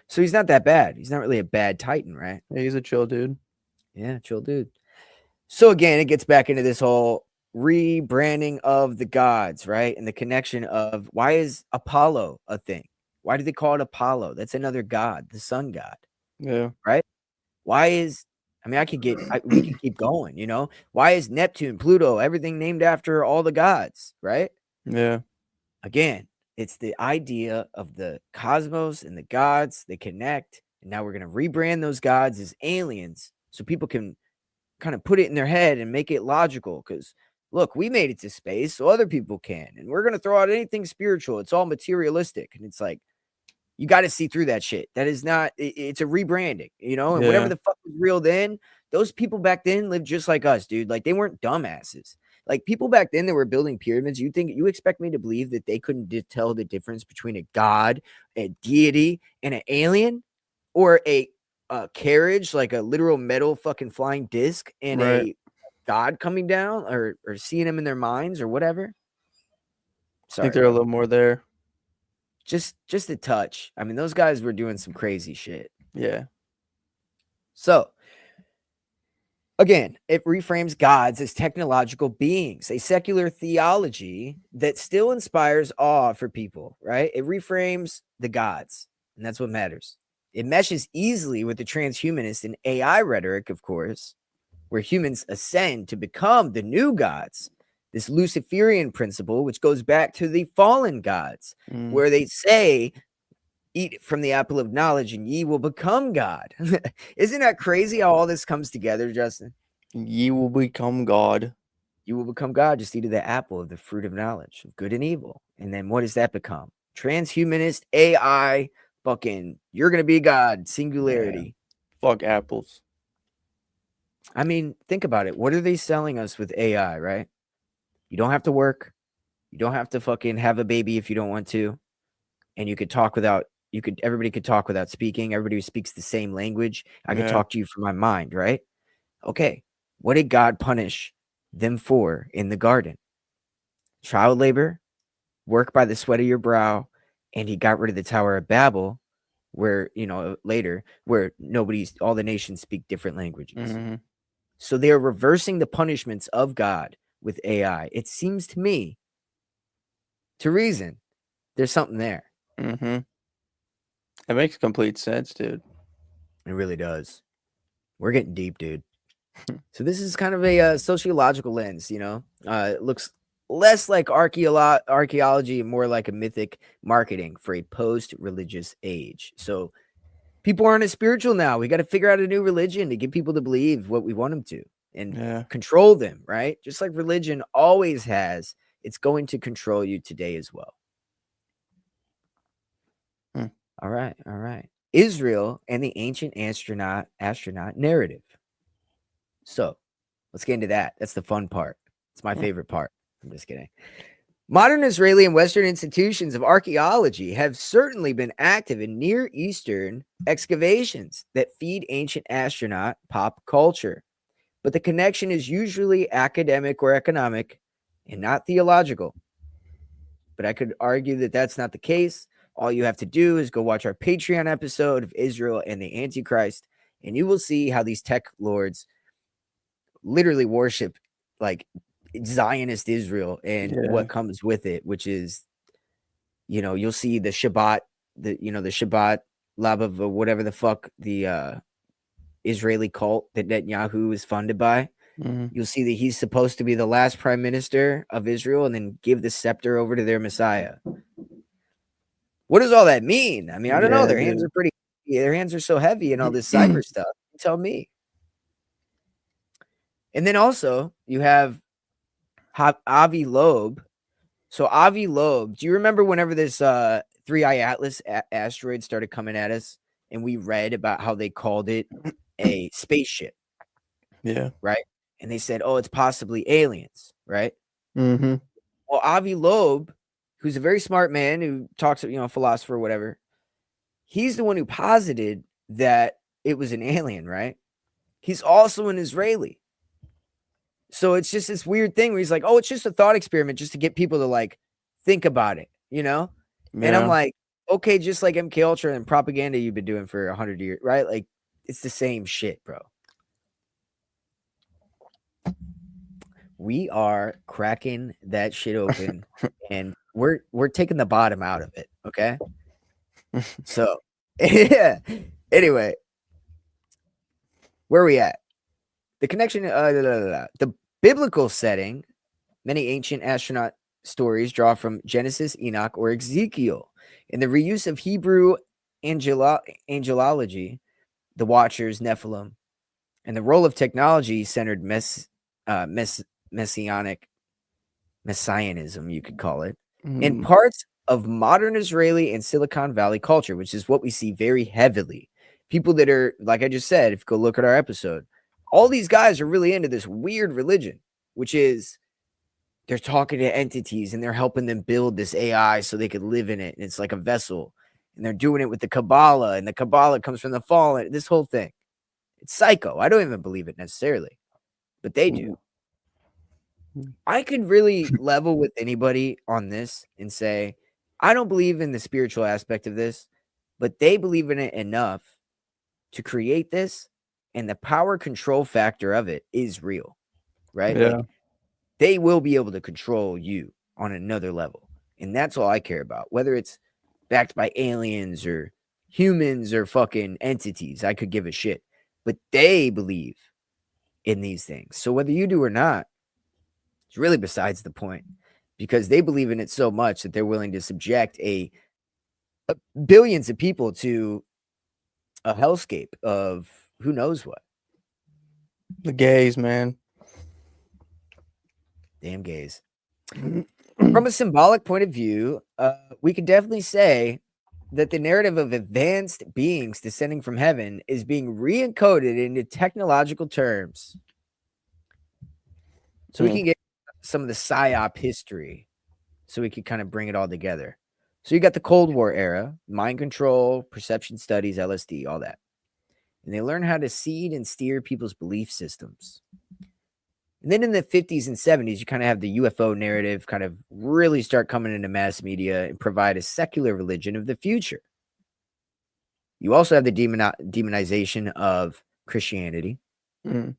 So he's not that bad. He's not really a bad Titan, right? Yeah, he's a chill dude. Yeah, chill dude. So again, it gets back into this whole rebranding of the gods, right? And the connection of why is Apollo a thing? Why do they call it Apollo? That's another god, the sun god, Yeah. right? Why is I mean, we could keep going, you know? Why is Neptune, Pluto, everything named after all the gods, right? Yeah. Again, it's the idea of the cosmos and the gods, they connect. And now we're going to rebrand those gods as aliens so people can kind of put it in their head and make it logical. Because look, we made it to space, so other people can. And we're going to throw out anything spiritual. It's all materialistic. And it's like, you got to see through that shit. That is not, it's a rebranding, you know? And whatever Yeah. the fuck was real then, those people back then lived just like us, dude. Like they weren't dumbasses. Like people back then that were building pyramids, you expect me to believe that they couldn't tell the difference between a god, a deity, and an alien, or a carriage, like a literal metal fucking flying disc, and Right. a god coming down, or seeing them in their minds or whatever. I think Sorry, they're a bro. little more there. Just a touch. I mean, those guys were doing some crazy shit. Yeah. So again, it reframes gods as technological beings, a secular theology that still inspires awe for people, right? It reframes the gods, and that's what matters. It meshes easily with the transhumanist and AI rhetoric, of course, where humans ascend to become the new gods. This Luciferian principle, which goes back to the fallen gods, Mm. where they say, eat from the apple of knowledge and ye will become God. Isn't that crazy how all this comes together, Justin? Ye will become God. You will become God, just eat of the apple of the fruit of knowledge of good and evil. And then what does that become? Transhumanist AI, fucking, you're going to be God, Yeah. singularity. Fuck apples. I mean, think about it. What are they selling us with AI, right? You don't have to work. You don't have to fucking have a baby if you don't want to. And you could talk without, everybody could talk without speaking. Everybody who speaks the same language. I could Yeah. talk to you from my mind, right? Okay. What did God punish them for in the garden? Child labor, work by the sweat of your brow, and he got rid of the Tower of Babel, where, later, where all the nations speak different languages. Mm-hmm. So they are reversing the punishments of God with AI. It seems to me, to reason, there's something there. Mm-hmm. It makes complete sense, dude. It really does. We're getting deep, dude. So this is kind of a sociological lens, it looks less like archaeology and more like a mythic marketing for a post-religious age. So people aren't as spiritual now. We got to figure out a new religion to get people to believe what we want them to and Yeah. control them, right? Just like religion always has, it's going to control you today as well. Hmm. All right, all right. Israel and the ancient astronaut narrative. So let's get into that. That's the fun part. It's my Hmm. favorite part. I'm just kidding. Modern Israeli and Western institutions of archaeology have certainly been active in Near Eastern excavations that feed ancient astronaut pop culture. But the connection is usually academic or economic and not theological. But I could argue that that's not the case. All you have to do is go watch our Patreon episode of Israel and the Antichrist, and you will see how these tech lords literally worship like Zionist Israel and Yeah. what comes with it, which is, you'll see the Shabbat, the Shabbat lab of whatever the fuck the Israeli cult that Netanyahu is funded by. Mm. You'll see that he's supposed to be the last prime minister of Israel and then give the scepter over to their Messiah. What does all that mean? I mean, I don't know. Yeah, Their hands dude. are their hands are so heavy and all this cyber stuff. You tell me. And then also you have Avi Loeb. So Avi Loeb, do you remember whenever this 3I Atlas asteroid started coming at us and we read about how they called it a spaceship, Yeah. right? And they said, oh, it's possibly aliens, right? Mm-hmm. Well, Avi Loeb, who's a very smart man who talks, philosopher or whatever, he's the one who posited that it was an alien, right? He's also an Israeli. So it's just this weird thing where he's like, oh, it's just a thought experiment just to get people to like think about it, And I'm Yeah. like, okay, just like MK Ultra and propaganda you've been doing for 100 years, right? Like it's the same shit, bro. We are cracking that shit open and we're taking the bottom out of it, okay? So, yeah. Anyway, where are we at? The connection, the biblical setting, many ancient astronaut stories draw from Genesis, Enoch, or Ezekiel. In the reuse of Hebrew angelology, the Watchers, Nephilim, and the role of technology centered messianism, you could call it, in Mm. parts of modern Israeli and Silicon Valley culture, which is what we see very heavily. People that are, like I just said, if you go look at our episode, all these guys are really into this weird religion, which is they're talking to entities and they're helping them build this AI so they could live in it. And it's like a vessel. And they're doing it with the Kabbalah, and the Kabbalah comes from the fallen. This whole thing. It's psycho. I don't even believe it necessarily, but they do. I could really level with anybody on this and say, I don't believe in the spiritual aspect of this, but they believe in it enough to create this. And the power control factor of it is real, right? Yeah. Like they will be able to control you on another level. And that's all I care about. Whether it's backed by aliens or humans or fucking entities, I could give a shit. But they believe in these things. So whether you do or not, it's really besides the point because they believe in it so much that they're willing to subject billions of people to a hellscape of who knows what. The gays, man. Damn gays. From a symbolic point of view, we could definitely say that the narrative of advanced beings descending from heaven is being re-encoded into technological terms. So we can get some of the PSYOP history so we could kind of bring it all together. So you got the Cold War era, mind control, perception studies, LSD, all that. And they learn how to seed and steer people's belief systems. And then in the 50s and 70s, you kind of have the UFO narrative kind of really start coming into mass media and provide a secular religion of the future. You also have the demonization of Christianity. Mm.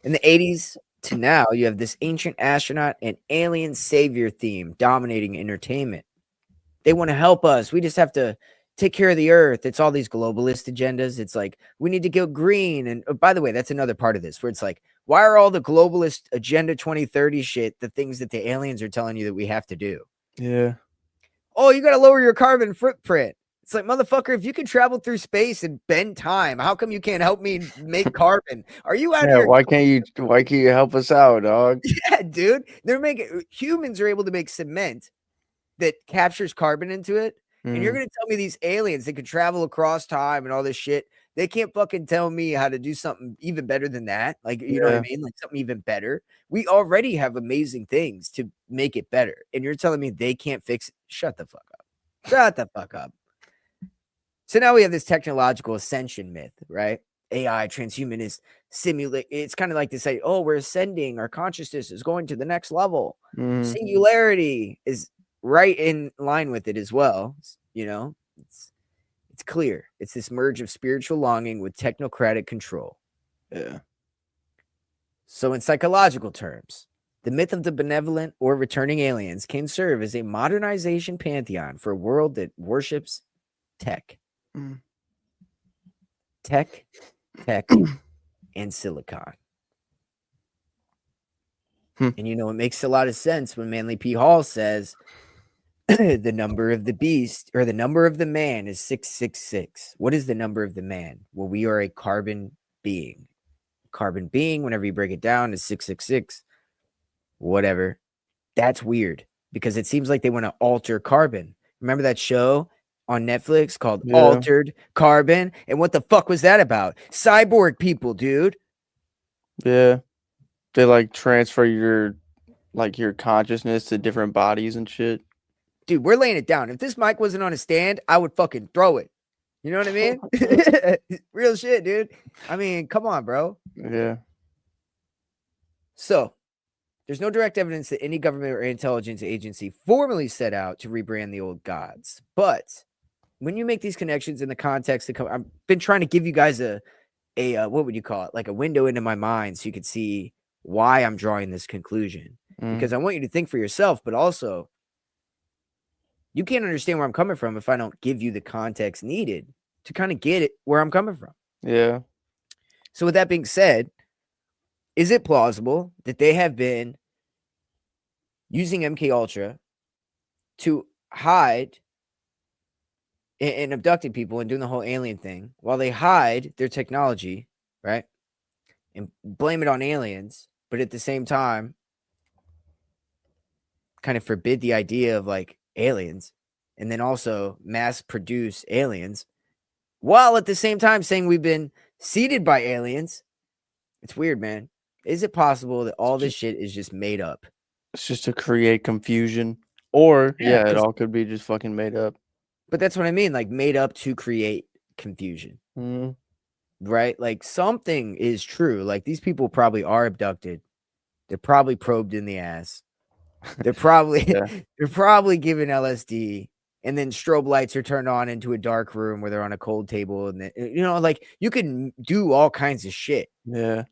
In the 80s to now, you have this ancient astronaut and alien savior theme dominating entertainment. They want to help us. We just have to take care of the earth. It's all these globalist agendas. It's like, we need to go green. And by the way, that's another part of this where it's like, why are all the globalist agenda 2030 shit the things that the aliens are telling you that we have to do? Yeah. Oh, you got to lower your carbon footprint. It's like, motherfucker, if you can travel through space and bend time, how come you can't help me make carbon? Are you out of Yeah. your Why can't you help us out, dog? Yeah, dude. Humans are able to make cement that captures carbon into it. And you're Mm. going to tell me these aliens that could travel across time and all this shit, they can't fucking tell me how to do something even better than that. Like, you know what I Yeah. mean? Like something even better. We already have amazing things to make it better. And you're telling me they can't fix it. Shut the fuck up. Shut the fuck up. So now we have this technological ascension myth, right? AI, transhumanist, simulate. It's kind of like to say, oh, we're ascending. Our consciousness is going to the next level. Mm. Singularity is right in line with it as well. It's It's clear. It's this merge of spiritual longing with technocratic control. Yeah. So, in psychological terms, the myth of the benevolent or returning aliens can serve as a modernization pantheon for a world that worships tech. Mm. Tech, tech, and silicon. And you know, it makes a lot of sense when Manly P. Hall says the number of the beast or the number of the man is 666. What is the number of the man? Well, we are a carbon being. Carbon being, whenever you break it down, is 666. Whatever. That's weird because it seems like they want to alter carbon. Remember that show on Netflix called Yeah. Altered Carbon? And what the fuck was that about? Cyborg people, dude. Yeah. They like transfer your consciousness to different bodies and shit. Dude, we're laying it down. If this mic wasn't on a stand, I would fucking throw it. You know what I mean? Real shit, dude. I mean, come on, bro. Yeah. So, there's no direct evidence that any government or intelligence agency formally set out to rebrand the old gods. But when you make these connections in the context of, I've been trying to give you guys a what would you call it? Like a window into my mind so you could see why I'm drawing this conclusion. Because I want you to think for yourself, but also you can't understand where I'm coming from if I don't give you the context needed to kind of get it where I'm coming from. Yeah. So with that being said, is it plausible that they have been using MK Ultra to hide and abducting people and doing the whole alien thing while they hide their technology, right? And blame it on aliens, but at the same time, kind of forbid the idea of like aliens and then also mass produce aliens while at the same time saying we've been seeded by aliens. It's weird, man. Is it possible that all this shit is just made up? It's just to create confusion. Or, Yeah, it all could be just fucking made up. but that's what I mean. Like made up to create confusion, Mm. right? Like something is true. Like these people probably are abducted. They're probably probed in the ass. They're probably Yeah. they're probably given LSD, and then strobe lights are turned on into a dark room where they're on a cold table, and you know, like you can do all kinds of shit. Yeah.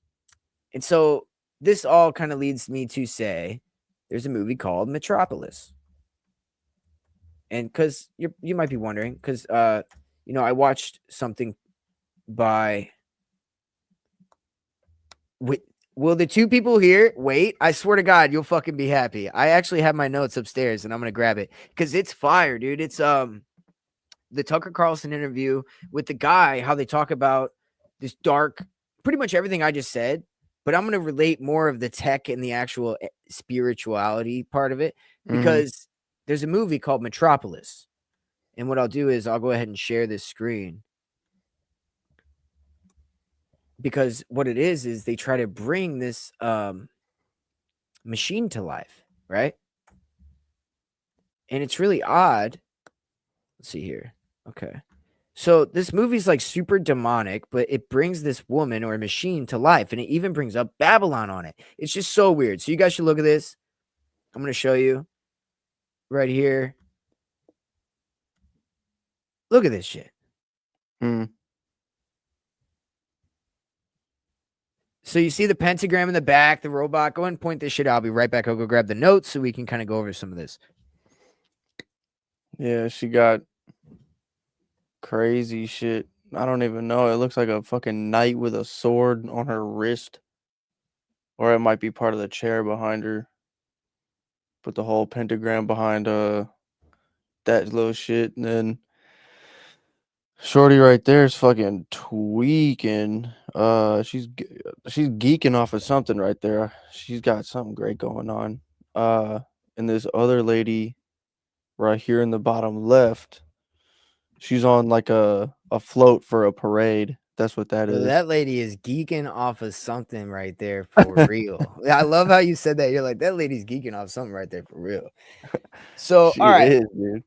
And so this all kind of leads me to say there's a movie called Metropolis. And because you might be wondering, because you know, I watched something by will the two people here wait? I swear to God, you'll fucking be happy. I actually have my notes upstairs and I'm gonna grab it because it's fire, dude. It's the Tucker Carlson interview with the guy, how they talk about this dark, pretty much everything I just said, but I'm going to relate more of the tech and the actual spirituality part of it because there's a movie called Metropolis. And what I'll do is I'll go ahead and share this screen because what it is they try to bring this machine to life, right? And it's really odd. Let's see here. Okay. So this movie's like super demonic, but it brings this woman or a machine to life, and it even brings up Babylon on it. It's just so weird. So you guys should look at this. I'm going to show you right here. Look at this shit. So you see the pentagram in the back, the robot. Go ahead and point this shit out. I'll be right back. I'll go grab the notes so we can kind of go over some of this. Yeah, she got crazy shit. I don't even know. It looks like a fucking knight with a sword on her wrist. Or it might be part of the chair behind her. Put the whole pentagram behind that little shit. And then Shorty right there is fucking tweaking. She's geeking off of something right there. She's got something great going on. And this other lady right here in the bottom left, she's on like a float for a parade. That's what that is. That lady is geeking off of something right there for real. I love how you said that. You're like, that lady's geeking off something right there for real. So, She all right. is, dude.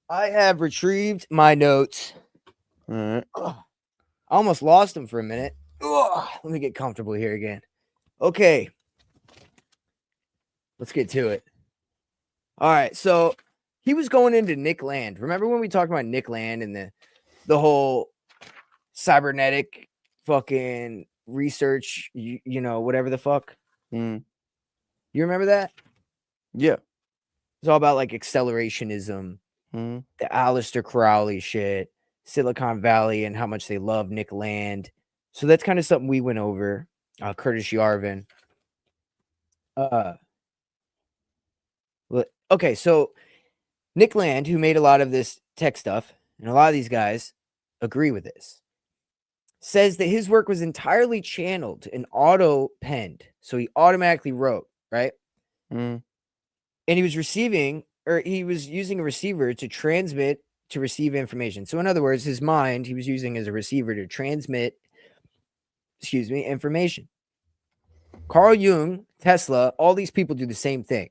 I have retrieved my notes. All right. I almost lost them for a minute. Let me get comfortable here again. Okay. Let's get to it. All right. So he was going into Nick Land. Remember when we talked about Nick Land and the whole cybernetic fucking research, you know, whatever the fuck? Mm. You remember that? Yeah. It's all about like accelerationism, Mm. the Aleister Crowley shit, Silicon Valley, and how much they love Nick Land. So that's kind of something we went over. Curtis Yarvin. Okay, so Nick Land, who made a lot of this tech stuff, and a lot of these guys agree with this, says that his work was entirely channeled and auto penned. So he automatically wrote, right? Mm. And he was receiving, or he was using a receiver to transmit, to receive information. So in other words, his mind, he was using as a receiver to transmit, information. Carl Jung, Tesla, all these people do the same thing.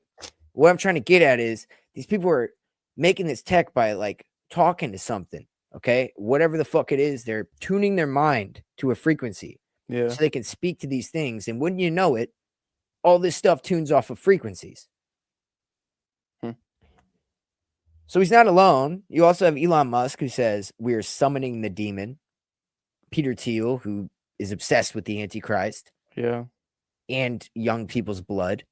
What I'm trying to get at is these people are making this tech by like talking to something, okay? Whatever the fuck it is, they're tuning their mind to a frequency Yeah. so they can speak to these things. And wouldn't you know it, all this stuff tunes off of frequencies. Hmm. So he's not alone. You also have Elon Musk, who says we're summoning the demon. Peter Thiel, who is obsessed with the Antichrist Yeah. and young people's blood.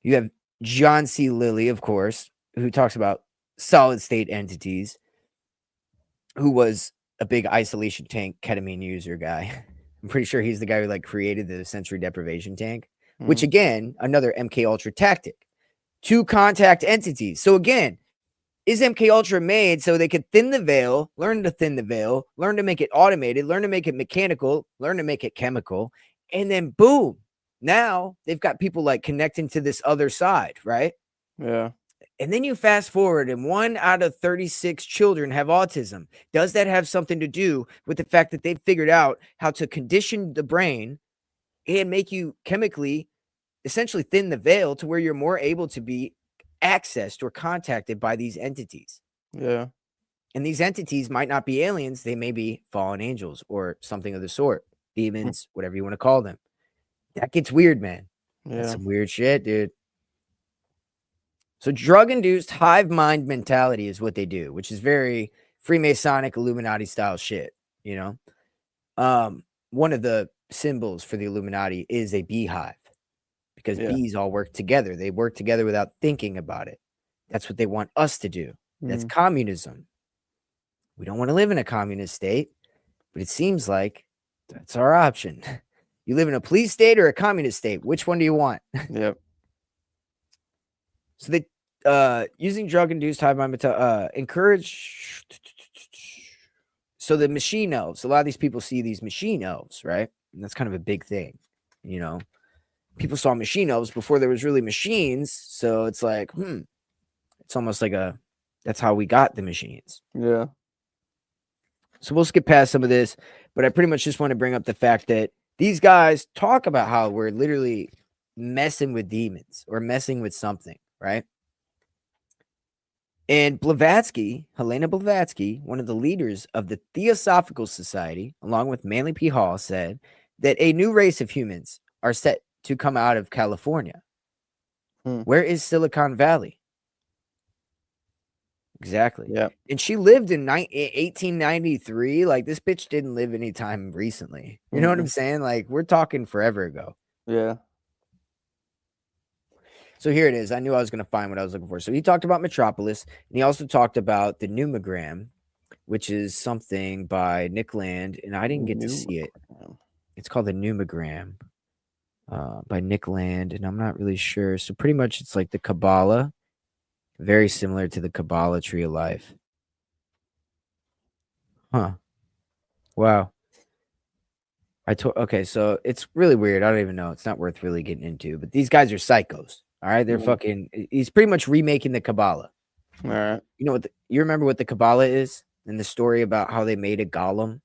You have John C. Lilly, of course, who talks about solid state entities, who was a big isolation tank ketamine user guy. I'm pretty sure he's the guy who like created the sensory deprivation tank, which Mm. again, another MK Ultra tactic. Two contact entities. So again, is MK Ultra made so they could thin the veil, learn to thin the veil, learn to make it automated, learn to make it mechanical, learn to make it chemical, and then boom, now they've got people like connecting to this other side, right? Yeah. And then you fast forward, and 1 out of 36 children have autism. Does that have something to do with the fact that they've figured out how to condition the brain and make you chemically essentially thin the veil to where you're more able to be accessed or contacted by these entities? Yeah. And these entities might not be aliens, they may be fallen angels or something of the sort, Hmm. demons, whatever you want to call them. That gets weird, man. That's Yeah. some weird shit, dude. So drug induced hive mind mentality is what they do, which is very Freemasonic Illuminati style shit, you know? One of the symbols for the Illuminati is a beehive because Yeah. bees all work together. They work together without thinking about it. That's what they want us to do. That's Mm. communism. We don't want to live in a communist state, but it seems like that's our option. You live in a police state or a communist state? Which one do you want? Yep. So they using drug induced hive mind encourage. So the machine elves, a lot of these people see these machine elves, right? And that's kind of a big thing, you know. People saw machine elves before there was really machines, so it's like, it's almost like that's how we got the machines. Yeah. So we'll skip past some of this, but I pretty much just want to bring up the fact that these guys talk about how we're literally messing with demons or messing with something, right? And Blavatsky, Helena Blavatsky, one of the leaders of the Theosophical Society, along with Manly P. Hall, said that a new race of humans are set to come out of California. Hmm. Where is Silicon Valley? Exactly. Yeah. And she lived in 1893. Like, this bitch didn't live anytime recently. You know what I'm Mm-mm. saying? Like, we're talking forever ago. Yeah. So here it is. I knew I was going to find what I was looking for. So he talked about Metropolis, and he also talked about the Numogram, which is something by Nick Land, and I didn't get to see it. It's called the Numogram by Nick Land, and I'm not really sure. So pretty much it's like the Kabbalah, very similar to the Kabbalah Tree of Life. Huh. Wow. Okay, so it's really weird. I don't even know. It's not worth really getting into, but these guys are psychos. All right, they're Yeah. fucking. He's pretty much remaking the Kabbalah. All right. You know what? You remember what the Kabbalah is, and the story about how they made a golem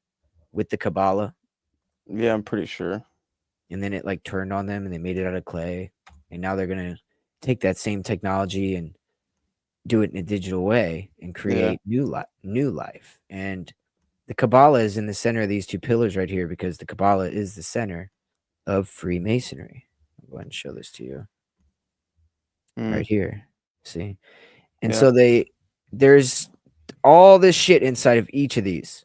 with the Kabbalah, Yeah, I'm pretty sure. and then it like turned on them, and they made it out of clay, and now they're gonna take that same technology and do it in a digital way and Yeah. create new life. And the Kabbalah is in the center of these two pillars right here because the Kabbalah is the center of Freemasonry. I'll go ahead and show this to you Mm. right here. See? And Yeah. so there's all this shit inside of each of these.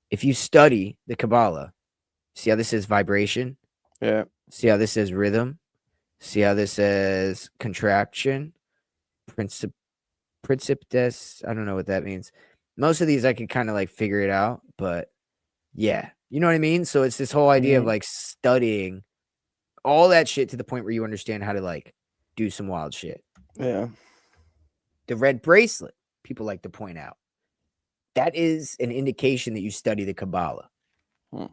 If you study the Kabbalah, see how this is vibration? Yeah. See how this is rhythm? See how this says contraction? Princip Principtes. I don't know what that means. Most of these I could kind of like figure it out, but yeah, you know what I mean? So it's this whole idea of like studying all that shit to the point where you understand how to like do some wild shit. Yeah. The red bracelet, people like to point out, that is an indication that you study the Kabbalah. Hmm.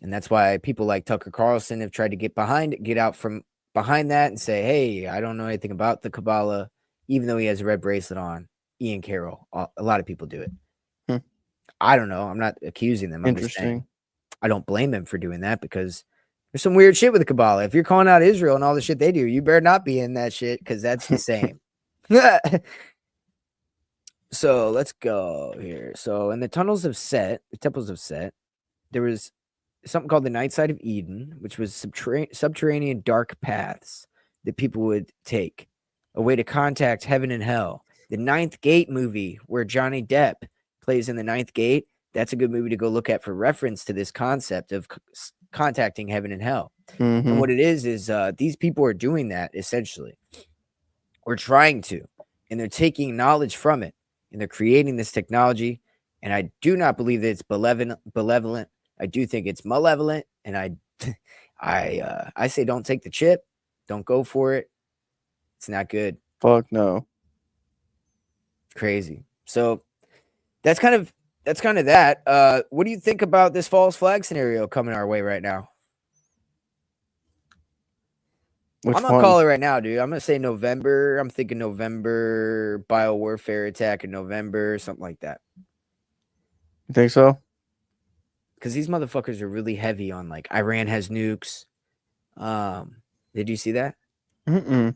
And that's why people like Tucker Carlson have tried to get out from behind that and say, hey, I don't know anything about the Kabbalah, even though he has a red bracelet on. Ian Carroll, a lot of people do it. Hmm. I don't know. I'm not accusing them. I'm just saying Interesting. I don't blame them for doing that because there's some weird shit with the Kabbalah. If you're calling out Israel and all the shit they do, you better not be in that shit because that's the same. So let's go here. So in the temples of Set, there was something called the Night Side of Eden, which was subterranean dark paths that people would take, a way to contact heaven and hell. The Ninth Gate movie, where Johnny Depp plays in the Ninth Gate, that's a good movie to go look at for reference to this concept of contacting heaven and hell. And what it is these people are doing that essentially, or trying to, and they're taking knowledge from it, and they're creating this technology. And I do not believe that it's benevolent. I do think it's malevolent, and I say don't take the chip, don't go for it. It's not good. Fuck no. Crazy. So that's kind of that. What do you think about this false flag scenario coming our way right now? Which I'm gonna one? call it right now, dude. I'm gonna say November. I'm thinking November, biowarfare attack in November, something like that. You think so? Because these motherfuckers are really heavy on like Iran has nukes. Did you see that? Mm-mm.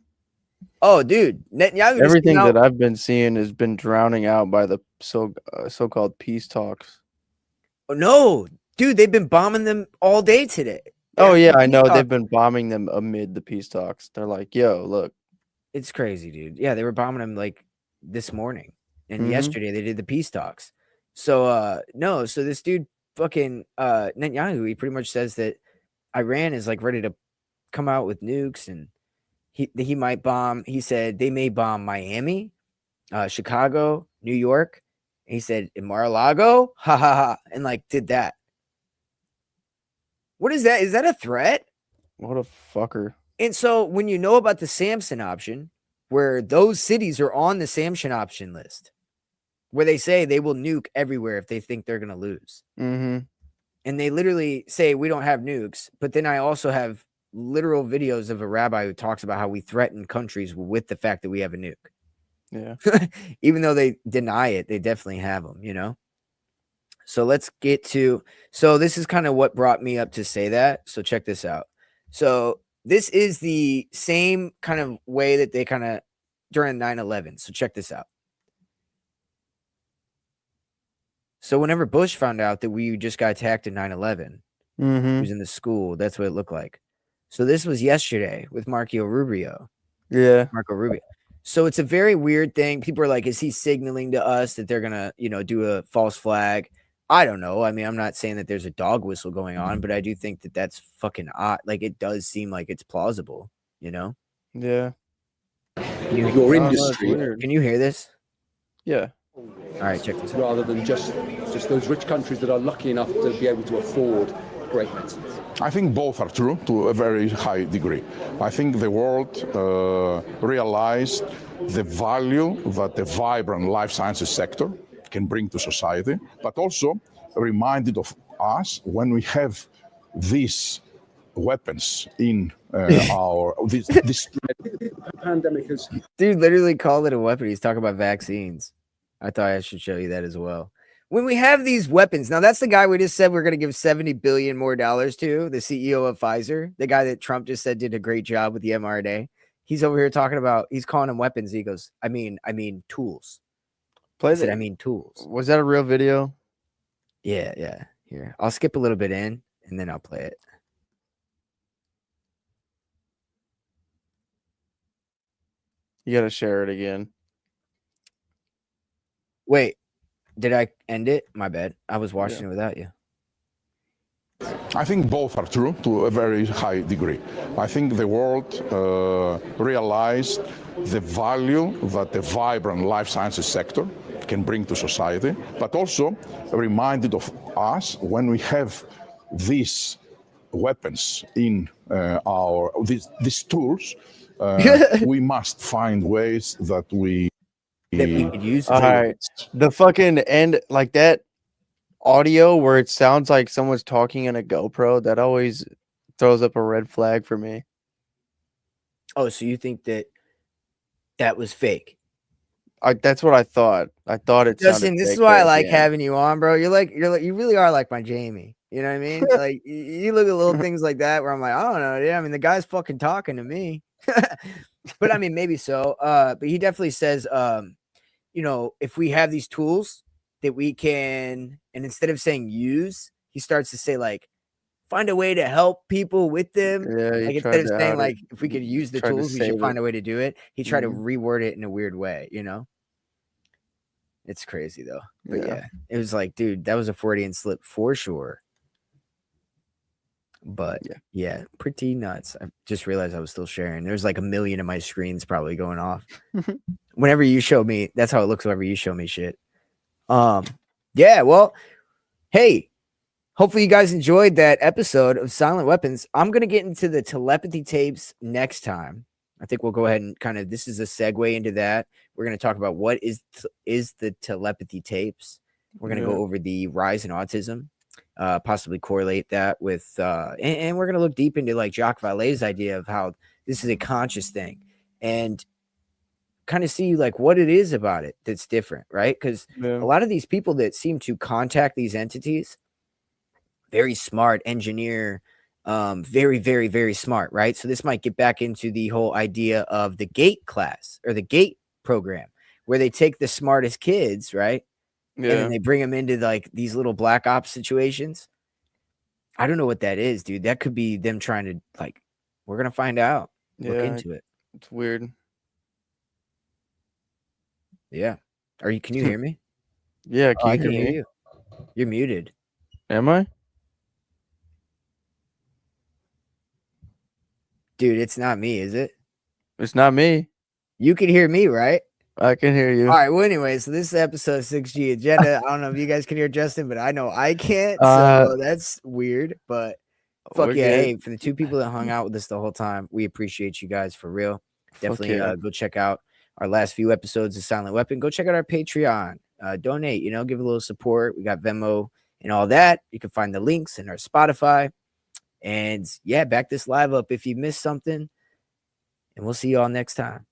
Oh, dude, Netanyahu just came Everything out. that I've been seeing has been drowning out by the so-called peace talks. Oh, no, dude, they've been bombing them all day today. Oh After yeah, the I peace know. talk. They've been bombing them amid the peace talks. They're like, "Yo, look." It's crazy, dude. Yeah, they were bombing them like this morning, and Mm-hmm. yesterday they did the peace talks. So no, so this dude fucking Netanyahu, he pretty much says that Iran is like ready to come out with nukes, and he might bomb. He said they may bomb Miami, Chicago, New York. He said in Mar-a-Lago, ha ha ha, and like did that. What is that? Is that a threat? What a fucker. And so when you know about the Samson option, where those cities are on the Samson option list, where they say they will nuke everywhere if they think they're going to lose. Mm-hmm. And they literally say we don't have nukes, but then I also have literal videos of a rabbi who talks about how we threaten countries with the fact that we have a nuke. Yeah. Even though they deny it, they definitely have them, you know? So let's get to, so this is kind of what brought me up to say that. So check this out. So this is the same kind of way that they kind of during 9/11. So check this out. So whenever Bush found out that we just got attacked in 9/11, he Mm-hmm. was in the school. That's what it looked like. So this was yesterday with Marco Rubio. Yeah. Marco Rubio. So it's a very weird thing. People are like, is he signaling to us that they're gonna, do a false flag? I don't know. I mean, I'm not saying that there's a dog whistle going on, but I do think that that's fucking odd. Like, it does seem like it's plausible, you know? Yeah. Can you Your Oh, no, it's industry weird. can you hear this? Yeah. All right, check this out. rather than just those rich countries that are lucky enough to be able to afford great medicines? I think both are true to a very high degree. I think the world realized the value that the vibrant life sciences sector can bring to society, but also reminded of us when we have these weapons in this Pandemic has Dude literally called it a weapon. He's talking about vaccines. I thought I should show you that as well. When we have these weapons, now that's the guy we just said we're going to give 70 billion more dollars to, the CEO of Pfizer, the guy that Trump just said did a great job with the mRNA. He's over here talking about, he's calling them weapons. He goes, I mean tools. Play I said, the. I mean tools. Was that a real video? Yeah. Here, I'll skip a little bit in and then I'll play it. You gotta share it again. Wait, did I end it? My bad. I was watching it without you. I think both are true to a very high degree. I think the world realized the value that the vibrant life sciences sector can bring to society, but also reminded of us when we have these weapons in these tools, we must find ways that we could use All it. right. The fucking end, like that audio where it sounds like someone's talking in a GoPro, that always throws up a red flag for me. Oh, so you think that was fake? That's what I thought. I thought it sounded Justin, this is fake why there I at like the end. having you on, bro. You really are like my Jamie. You know what I mean? Like you look at little things like that where I'm like, I don't know. Yeah, I mean, the guy's fucking talking to me. But I mean, maybe so. But he definitely says, you know, if we have these tools that we can, and instead of saying use, he starts to say like find a way to help people with them. Yeah, he Like tried instead of to saying out like it. if we could use the Tried to tools, we should save find it. a way to do it. He tried to Mhm. reword it in a weird way, you know? It's crazy though. But Yeah. yeah, it was like, dude, that was a Freudian slip for sure. But yeah, pretty nuts. I just realized I was still sharing. There's like a million of my screens probably going off. Whenever you show me, that's how it looks whenever you show me shit. Yeah, well, hey, hopefully you guys enjoyed that episode of Silent Weapons. I'm gonna get into the telepathy tapes next time. I think we'll go ahead and kind of this is a segue into that. We're gonna talk about what is the telepathy tapes. We're gonna go over the rise in autism, possibly correlate that with and we're gonna look deep into like Jacques Vallée's idea of how this is a conscious thing and kind of see like what it is about it that's different, right? Because a lot of these people that seem to contact these entities, very smart engineer, very, very, very smart, right? So this might get back into the whole idea of the GATE class or the GATE program, where they take the smartest kids, right? And then they bring them into like these little black ops situations. I don't know what that is, dude. That could be them trying to like, we're gonna find out. Look into it. It's weird. Yeah. Can you hear me? Yeah, Oh, can I you can hear hear me? you. You're muted. Am I? Dude, it's not me, is it? It's not me. You can hear me, right? I can hear you. All right. Well, anyway, so this is episode 6G agenda. I don't know if you guys can hear Justin, but I know I can't. So that's weird. But fuck We're yeah. good. Hey, for the two people that hung out with us the whole time, we appreciate you guys for real. Definitely yeah. go check out our last few episodes of Silent Weapon. Go check out our Patreon. Donate, give a little support. We got Venmo and all that. You can find the links in our Spotify. And yeah, back this live up if you missed something. And we'll see y'all next time.